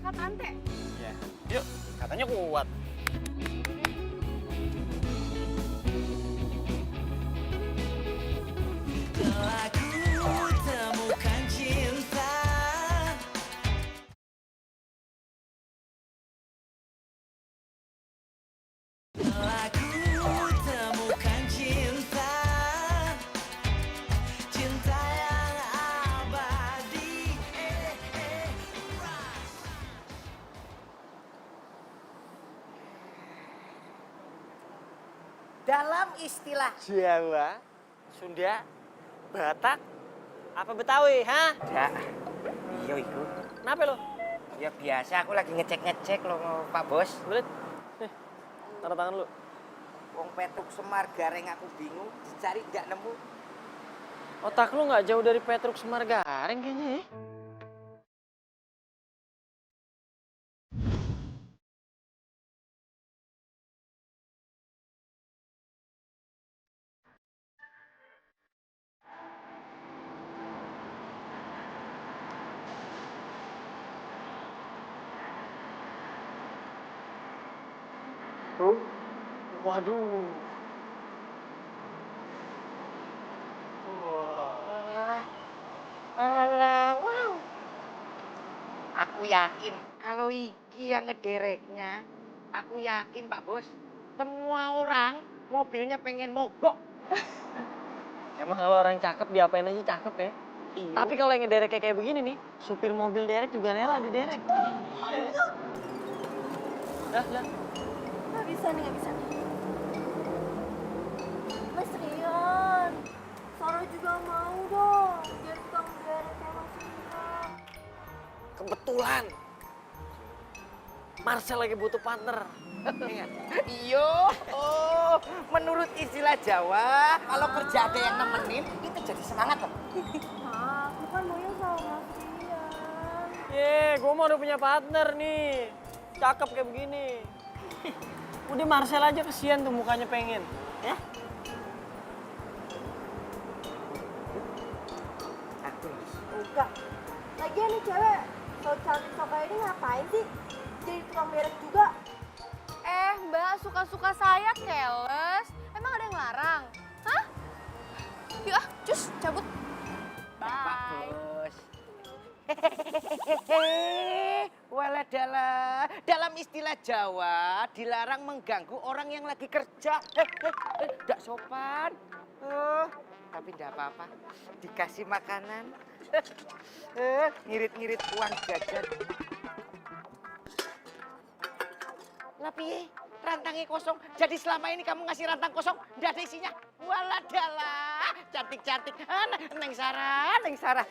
Angkat rantai. Ya. Yuk, katanya kuat. Telah ku temukan cinta. Telah ku temukan cinta. Cinta yang abadi. Dalam istilah Jawa, Sunda, Batak, apa Betawi, ha? ya, iya itu. Kenapa lo? Ya biasa aku lagi ngecek loh Pak Bos. Belit. Tanda tangan lu. Wong Petruk Semar Gareng aku bingung, dicari nggak nemu. Otak lu nggak jauh dari Petruk Semar Gareng kayaknya ya. Waduh. Alah, wow. Aku yakin kalau iki yang ngedereknya, aku yakin Pak Bos, semua orang mobilnya pengen mogok. Emang kalau orang cakep diapain aja cakep ya. Iya. Tapi kalau yang ngederek kayak begini nih, supir mobil derek juga rela diderek. Dah, dah. Nggak bisa nih, nggak bisa nih. Mas Rian, Sarah juga mau dong jadi tukang derek kayak Mas Rian. Kebetulan Marcel lagi butuh partner. Iyo, menurut istilah Jawa, kalau kerja ada yang nemenin, itu jadi semangat loh. Nah, aku kan maunya sama Mas Rian. Gue mau udah punya partner nih. Cakep kayak begini. Udah Marcel aja kesian tuh mukanya pengen. Ya? Enggak. Lagian nih cewek, kalau cantik sok kayak ini ngapain sih? Jadi tukang derek juga. Mbak, suka-suka saya keles. Emang ada yang larang? Hah? Yuk ah, cus, cabut. Bye. Bagus. Waladala, dalam istilah Jawa dilarang mengganggu orang yang lagi kerja. Nggak sopan. Tapi nggak apa-apa, dikasih makanan. Ngirit-ngirit uang jajan. Lah piye? Rantangnya kosong. Jadi selama ini kamu ngasih rantang kosong, nggak ada isinya. Waladala, cantik-cantik. Neng Sarah, Neng Sarah.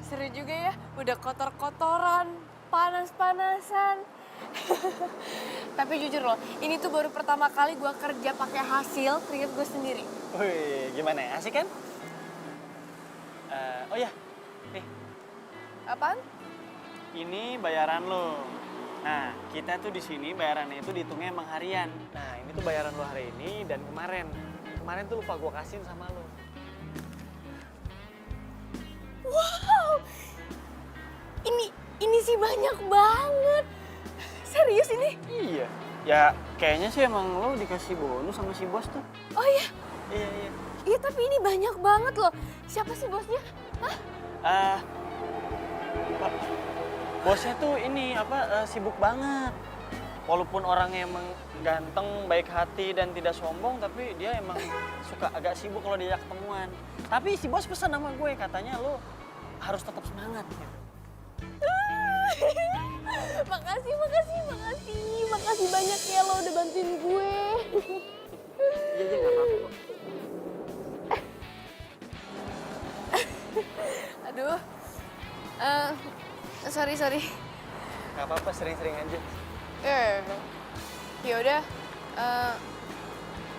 Seru juga ya, udah kotor-kotoran, panas-panasan. Tapi jujur loh, ini tuh baru pertama kali gue kerja pakai hasil keringet gue sendiri. Wih, gimana ya? Asik kan? Oh ya, nih. Apaan? Ini bayaran lo. Nah, kita tuh di sini bayarannya itu dihitungnya emang harian. Nah, ini tuh bayaran lo hari ini dan kemarin. Kemarin tuh lupa gue kasihin sama lo. Wow, ini sih banyak banget. Serius ini? Iya. Ya, kayaknya sih emang lo dikasih bonus sama si bos tuh. Oh iya? Iya, iya. Iya, tapi ini banyak banget loh. Siapa sih bosnya? Hah? Bosnya tuh ini sibuk banget. Walaupun orangnya emang ganteng, baik hati dan tidak sombong, tapi dia emang suka agak sibuk kalau diajak ketemuan. Tapi si bos pesan sama gue, katanya lo harus tetap semangat gitu. Makasih banyak ya lo udah bantuin gue. Iya, nggak apa-apa kok. Aduh, Sorry. Gak apa-apa, sering-sering aja. Ya udah.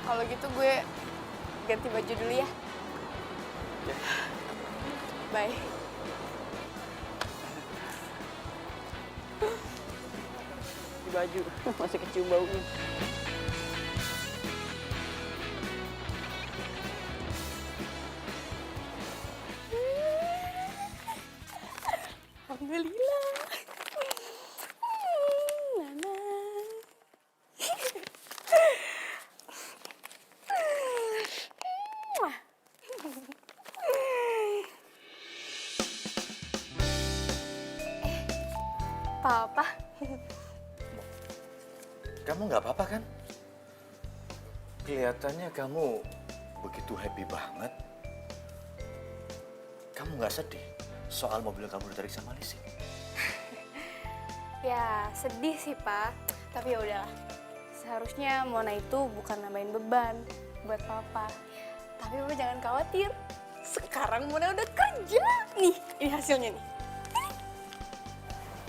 Kalau gitu gue ganti baju dulu ya. Bye. Di baju, masih kecium baunya. Alhamdulillah. Nana. Papa. Kamu nggak apa-apa kan? Kelihatannya kamu begitu happy banget. Kamu nggak sedih soal mobil kamu ditarik sama Lisi? Ya sedih sih Pak, tapi ya udahlah. Seharusnya Mona itu bukan nambahin beban buat Papa. Tapi Papa jangan khawatir. Sekarang Mona udah kerja. Nih, ini hasilnya nih.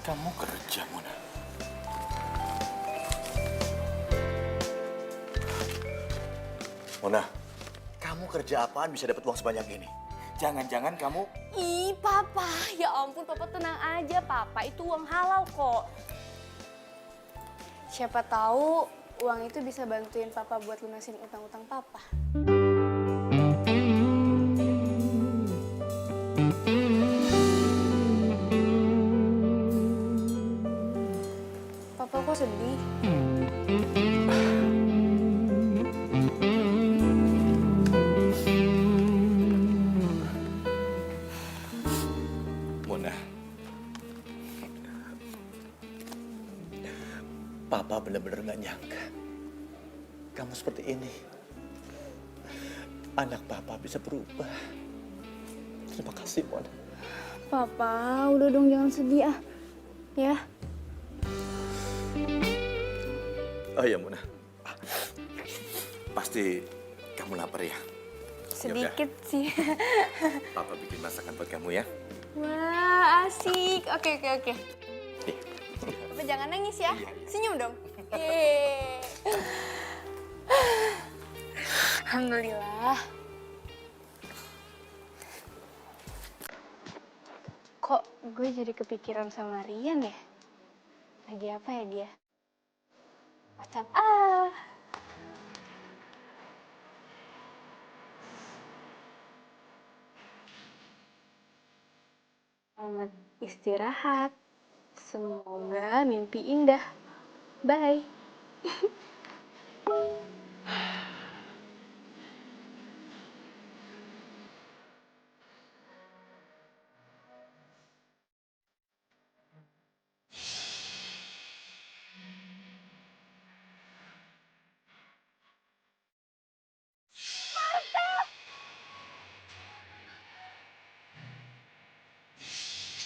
Kamu kerja, Mona. Mona, kamu kerja apaan bisa dapat uang sebanyak ini? Jangan-jangan kamu... Ih, Papa. Ya ampun, Papa tenang aja. Papa itu uang halal kok. Siapa tahu uang itu bisa bantuin Papa buat lunasin utang-utang Papa. Papa kok sedih? Mona, Papa benar-benar nggak nyangka kamu seperti ini. Anak Papa bisa berubah. Terima kasih, Mona. Papa, udah dong jangan sedih ah. Ya. Oh iya, Mona. Pasti kamu lapar ya? Sedikit sih. Papa bikin masakan buat kamu ya. Wah, asik. Oke. Papa jangan nangis ya. Senyum dong. Yeay. Alhamdulillah. Kok gue jadi kepikiran sama Rian ya? Lagi apa ya dia? WhatsApp. Selamat istirahat. Semoga mimpi indah. Bye.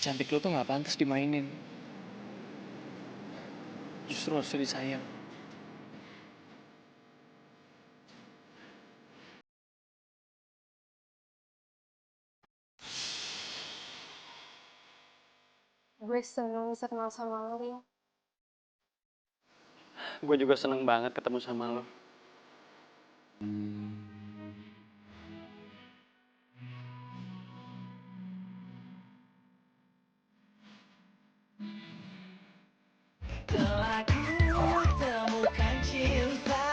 Cantik lo tuh gak pantas dimainin. Justru harus disayang. Gue seneng bisa kenal sama lo, Rian. Gue juga seneng banget ketemu sama lo. Telah ku temukan cinta.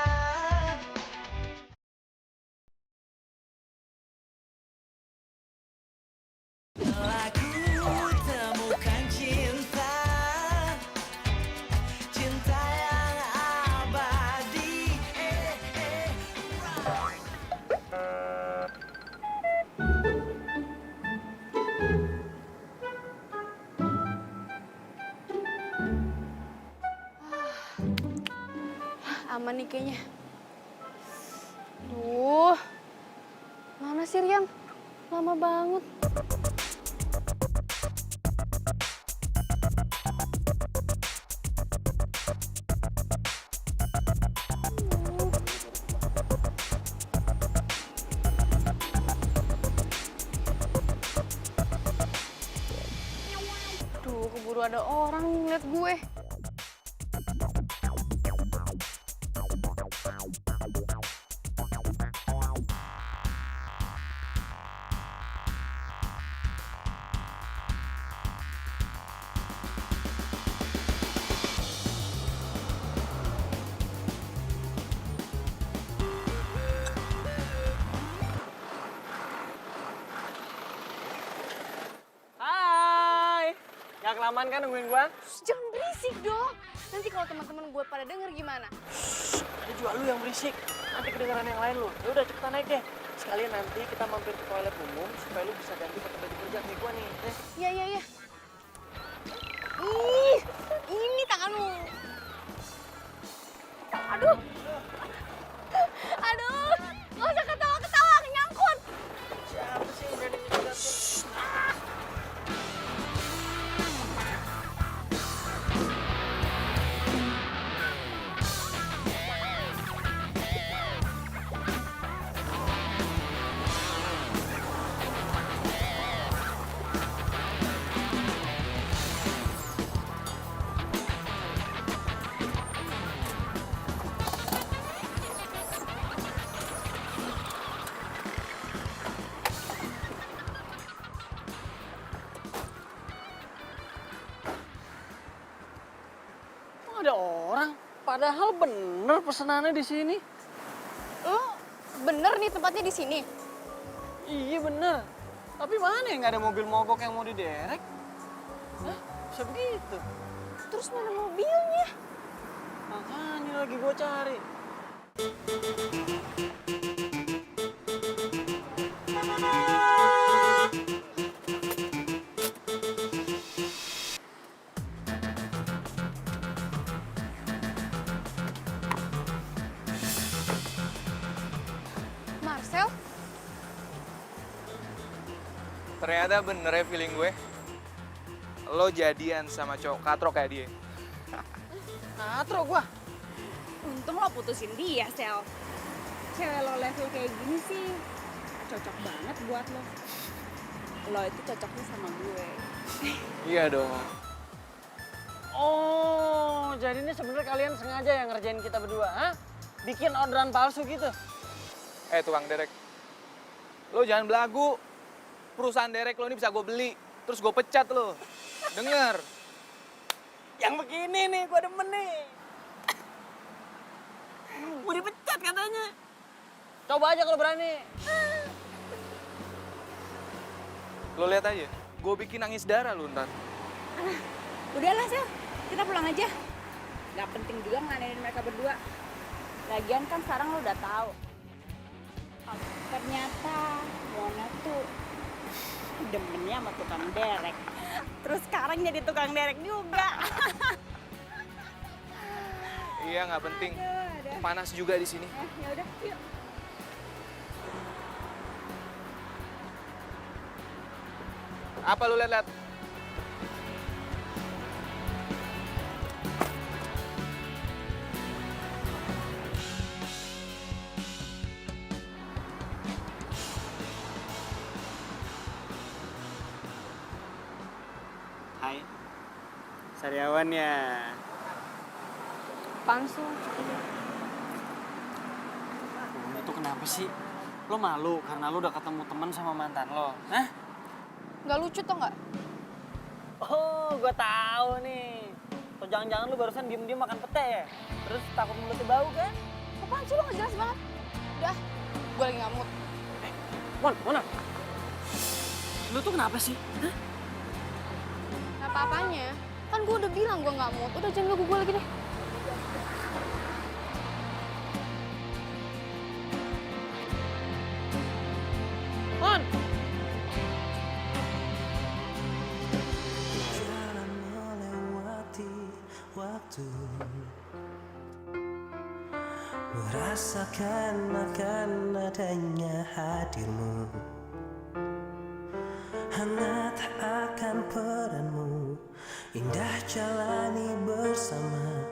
Telah ku temukan cinta. Cinta yang abadi. Aman nih kayaknya. Duh, mana sih Rian? Lama banget. Keburu ada orang ngeliat gue. Hai, gak kelamaan kan nungguin gua? Shh, jangan berisik dong. Nanti kalau teman-teman gue pada denger gimana? Ada juga lu yang berisik, nanti kedengeran yang lain lu. Ya udah cepetan naik deh. Sekalian nanti kita mampir ke toilet umum supaya lu bisa ganti pakai baju kerja kayak gua nih. Iya, iya, iya. Ih, ini tangan lu. Aduh. Aduh, nggak usah ketawa-ketawa, nyangkut. Siapa sih yang berani nyetir? Kok ada orang? Padahal bener pesenannya di sini. Lo bener nih tempatnya di sini? Iya bener. Tapi mana yang nggak ada mobil mogok yang mau diderek? Hah? Bisa begitu? Terus mana mobilnya? Makanya lagi gua cari. Marcel? Ternyata bener ya feeling gue. Lo jadian sama cowok katrok kayak dia. Katro gua. Untung lo putusin dia, Sel. Cewek lo level kayak gini sih cocok banget buat lo. Lo itu cocoknya sama gue. Iya dong. Oh, jadi ini sebenarnya kalian sengaja yang ngerjain kita berdua, ha? Bikin orderan palsu gitu. Tukang derek. Lo jangan belagu. Perusahaan derek lo ini bisa gue beli. Terus gue pecat lo. Denger. Yang begini nih, gua demen nih. Mau dipecat katanya. Coba aja kalau berani. Lo lihat aja. Gue bikin nangis darah lo ntar. Udahlah, Sel. Kita pulang aja. Gak penting juga ngeladenin mereka berdua. Lagian kan sekarang lo udah tahu. Ternyata Mona tuh demennya sama tukang derek. Terus sekarang jadi tukang derek juga. Iya nggak penting. Aduh. Panas juga di sini. Ya udah, yuk. Apa lu lihat-lihat? Hai. Sariawan ya. Pansu. Lo tuh kenapa sih? Lo malu karena lo udah ketemu teman sama mantan lo, hah? Gak lucu tau gak? Oh, gua tahu nih. Atau jangan-jangan lo barusan diem-diem makan pete ya? Terus takut mulutnya bau kan? Apaan sih lo gak jelas banget? Udah, gue lagi nggak mood. Mona. Lo tuh kenapa sih? Hah? Gak apa-apanya. Kan gue udah bilang gue nggak mood. Udah jangan ganggu gue lagi deh. Mon! Jalan melewati waktu, merasakan akan adanya hadirmu, hangat akan peranmu, indah jalani bersama,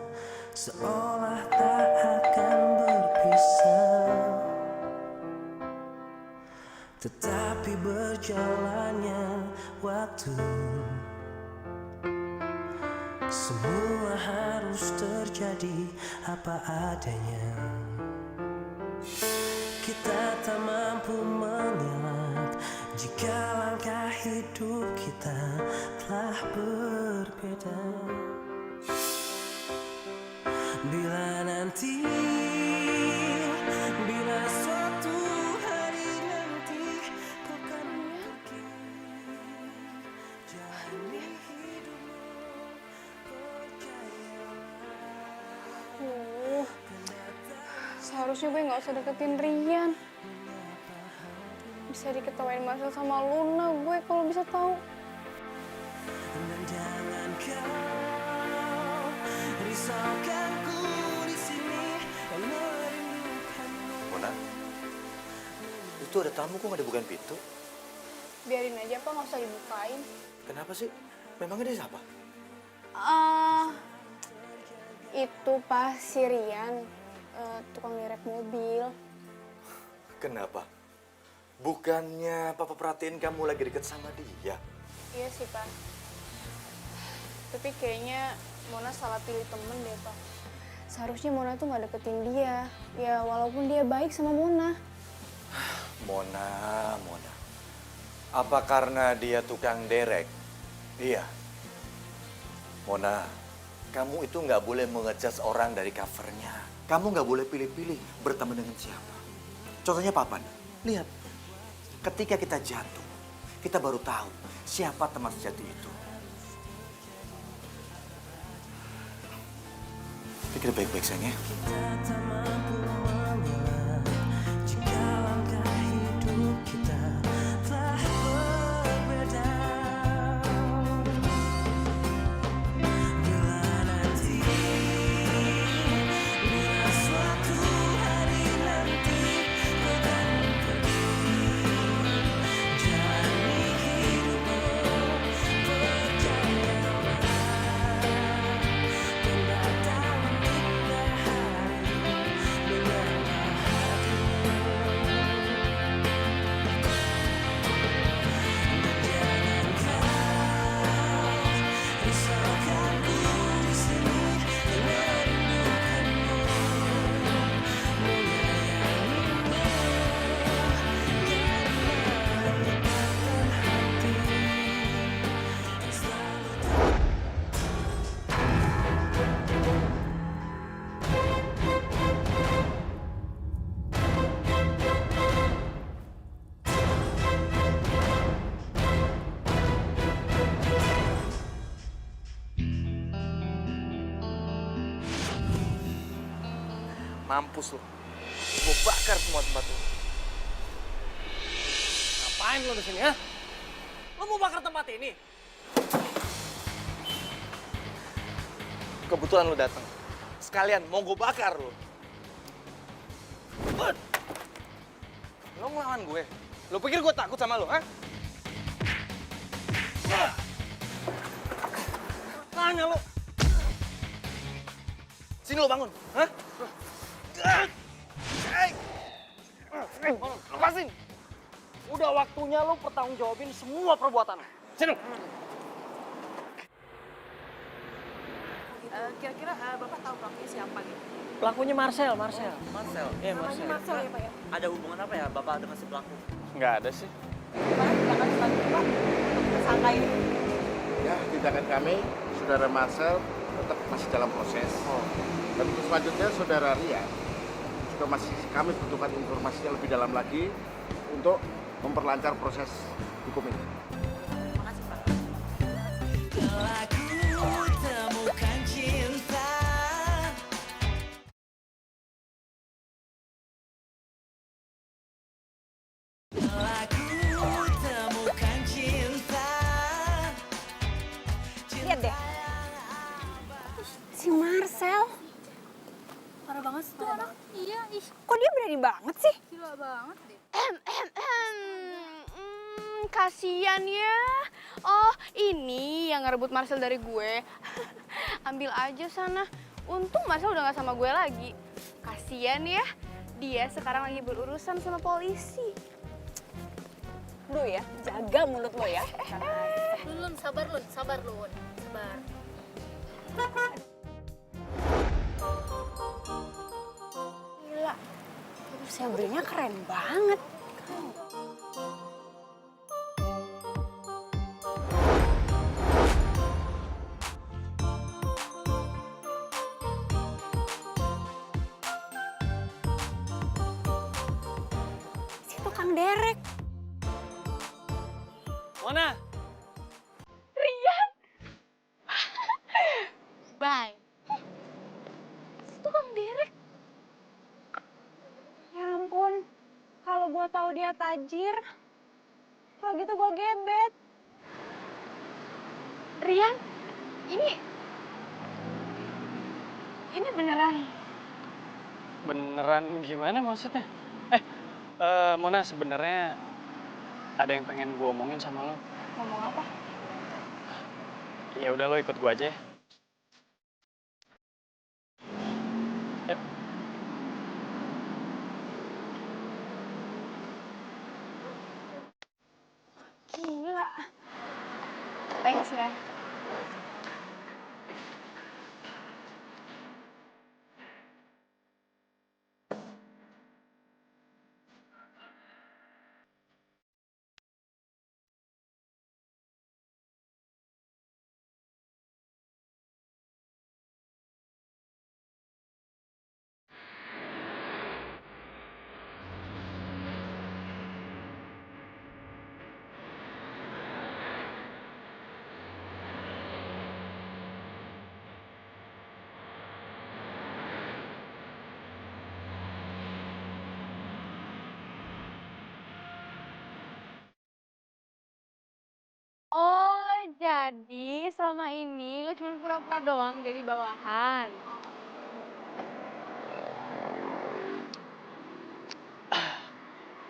seolah tak akan berpisah. Tetapi berjalannya waktu, semua harus terjadi apa adanya. Kita tak mampu mengelak jika langkah hidup kita telah berbeda. Bila nanti, bila suatu hari nanti kau kan pergi, jalani hidupmu, percayalah. Seharusnya gue nggak usah deketin Rian. Bisa diketawain Marcel sama Luna gue kalau bisa tahu. Dan jangan kau risaukanku di sini dan merindukanmu. Mona, itu ada tamu kok nggak dibukain pintu? Biarin aja Pak, nggak usah dibukain. Kenapa sih? Memangnya dia siapa? Itu Pak si Rian, tukang derek mobil. Kenapa? Bukannya papa perhatiin kamu lagi deket sama dia? Iya sih Pak. Tapi kayaknya Mona salah pilih temen deh Pak. Seharusnya Mona tuh nggak deketin dia. Ya walaupun dia baik sama Mona. Mona. Apa karena dia tukang derek? Iya. Mona, kamu itu nggak boleh mengejudge orang dari covernya. Kamu nggak boleh pilih-pilih berteman dengan siapa. Contohnya Papan, lihat. Ketika kita jatuh, kita baru tahu siapa teman sejati itu. Pikir baik-baik sayang ya. Kita tak mampu mengelak jika langkah hidup kita telah berbeda. Bila nanti, bila suatu hari nanti kau kan pergi, jalani hidupmu, percayalah. Dan datang indah hari menyapa hatimu. Dan jangan kau risaukanku di sini dan merindukanmu, menyayangimu karena ikatan hati yang selalu. Mampus lo. Gue bakar semua tempat lo. Ngapain lo di sini ya? Lo mau bakar tempat ini? Kebetulan lo datang. Sekalian mau gue bakar lo. Lo ngelawan gue. Lo pikir gue takut sama lo, ha? Tanya lo. Sini lo bangun, ha? Lepasin. Udah waktunya lo pertanggungjawabin semua perbuatan. Sini. Kira-kira Bapak tahu pelakunya siapa gitu? Pelakunya Marcel. Iya, Namanya Marcel. Marcel ya Pak ya? Ada hubungan apa ya Bapak dengan si pelaku? Nggak ada sih. Gimana tindakan selanjutnya Pak? Tersangka ini? Ya, tindakan kami, Saudara Marcel tetap masih dalam proses. Dan untuk selanjutnya Saudara Rian juga masih kami butuhkan informasi yang lebih dalam lagi untuk memperlancar proses hukum ini. Makasih Pak. Telah ku temukan cinta. Telah ku temukan cinta. Lihat deh. Si Marcel. Parah banget sih tuh anak. Iya, ih. Kok dia berani banget sih? Gila banget deh. Kasian ya. Oh, ini yang ngerebut Marcel dari gue. Ambil aja sana. Untung Marcel udah gak sama gue lagi. Kasian ya. Dia sekarang lagi berurusan sama polisi. Lu ya, jaga mulut lo ya. Lun, sabar Lun. Sabar. Gila, sabrenya keren banget. Situ Kang Derek. Mona, Rian. Bye. Itu Kang Derek. Ya ampun, kalau gue tahu dia tajir, kalau gitu gue gebet. Rian, ini beneran. beneran gimana maksudnya? Mona, sebenarnya ada yang pengen gue omongin sama lo. Ngomong apa? Ya udah, lo ikut gue aja ya. Yuk. Gila. Thanks ya. Oh, jadi selama ini lo cuma pura-pura doang jadi bawahan.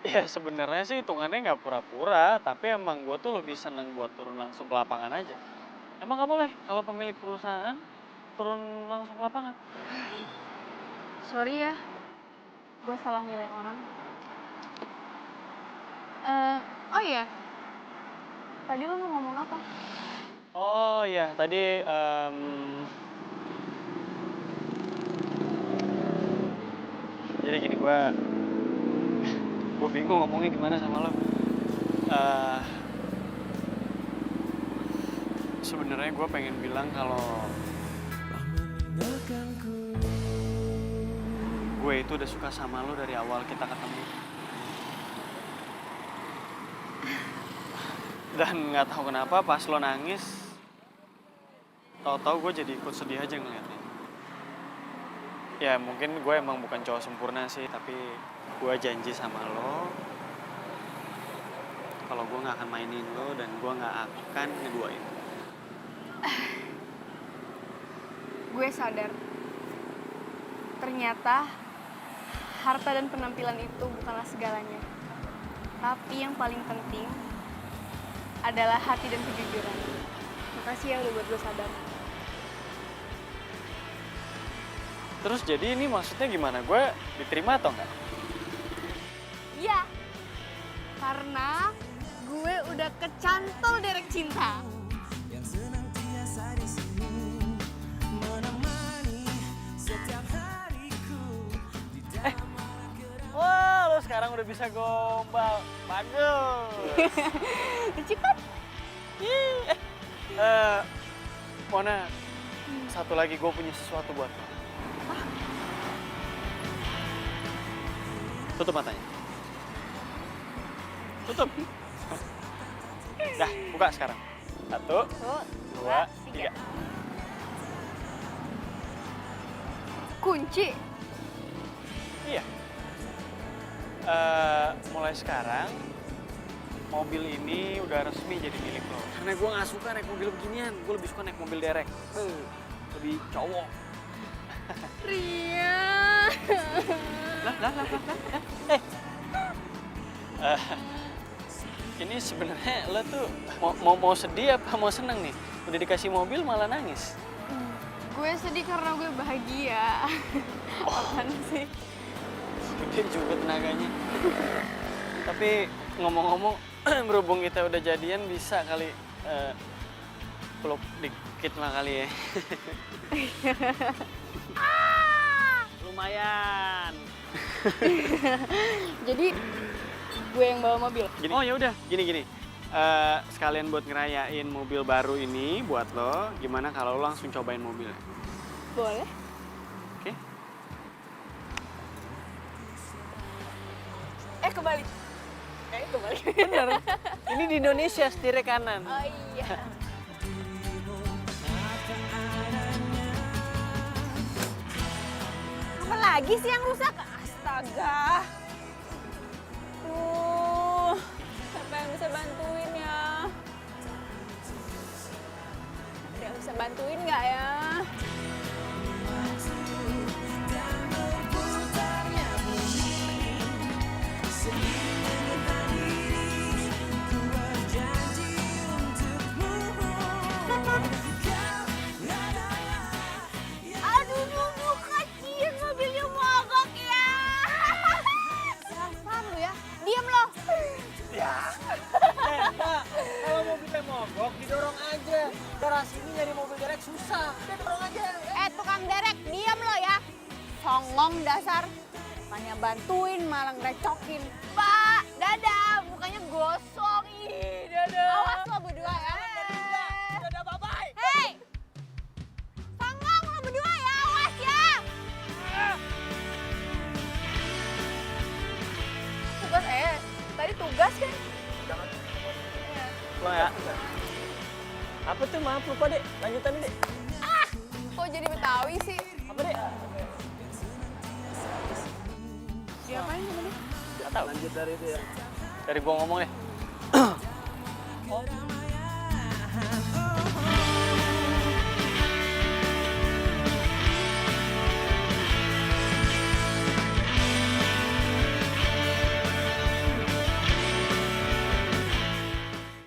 Ya sebenarnya sih hitungannya nggak pura-pura, tapi emang gue tuh lebih seneng buat turun langsung ke lapangan aja. Emang nggak boleh kalau pemilik perusahaan turun langsung ke lapangan? Sorry ya, gue salah nilai orang. Oh iya, tadi lo mau ngomong apa? Oh iya, tadi jadi gini, gue bingung ngomongnya gimana sama lo. Sebenarnya gue pengen bilang kalau gue itu udah suka sama lo dari awal kita ketemu. Dan nggak tahu kenapa pas lo nangis, tahu-tahu gue jadi ikut sedih aja ngeliatnya. Ya mungkin gue emang bukan cowok sempurna sih, tapi gue janji sama lo kalau gue nggak akan mainin lo dan gue nggak akan ngeduain. Gue sadar, ternyata harta dan penampilan itu bukanlah segalanya. Tapi yang paling penting adalah hati dan kejujuran. Makasih ya udah buat gue sadar. Terus jadi ini maksudnya gimana? Gue diterima atau enggak? Iya, karena gue udah kecantol derek cinta. Wah, lo sekarang udah bisa gombal. Bagus. Cepat. Mona, satu lagi gue punya sesuatu buat lo. Tutup matanya. Tutup. Dah, buka sekarang. 1, 2, 3. Kunci. Iya. Mulai sekarang mobil ini udah resmi jadi milik lo. Karena gue nggak suka naik mobil beginian, gue lebih suka naik mobil derek. Lebih cowok. Ria. Ini sebenarnya lo tuh mau sedih apa mau seneng nih? Udah dikasih mobil malah nangis. Gue sedih karena gue bahagia. Apaan sih? Gede juga tenaganya. Tapi ngomong-ngomong, berhubung kita udah jadian bisa kali peluk dikit lah kali ya. Lumayan. Jadi gue yang bawa mobil. Gini, oh ya udah, gini. Sekalian buat ngerayain mobil baru ini buat lo, gimana kalau lo langsung cobain mobilnya? Boleh. Oke? Kebalik. Kebalik. Bener. Ini di Indonesia setirnya kanan. Oh iya. Apa lagi sih yang rusak? Astaga. Siapa yang bisa bantuin ya? Ada yang bisa bantuin nggak ya? Aduh, nunggu kecil mobilnya mogok ya. Dasar lu ya. Diam lo. Mbak, kalau mobilnya mogok, didorong aja. Darah sini nyari mobil derek susah. Udah dorong aja. Tukang derek, diam lo ya. Songong dasar. Bukannya bantuin, malah ngerecokin. Pak, dadah, mukanya gosong. Ih, dadah. Awas lo berdua ya. Dadah, bye-bye. Hei! Songong lo berdua ya, awas ya. Tugas tadi tugas kan? Lo ya. Apa tuh, maaf lupa dek, lanjutan dek. Kok jadi Betawi sih? Apa dek? Diapain sama dia? Gak tau. Lanjut dari itu ya. Dari gua ngomong deh. Oh,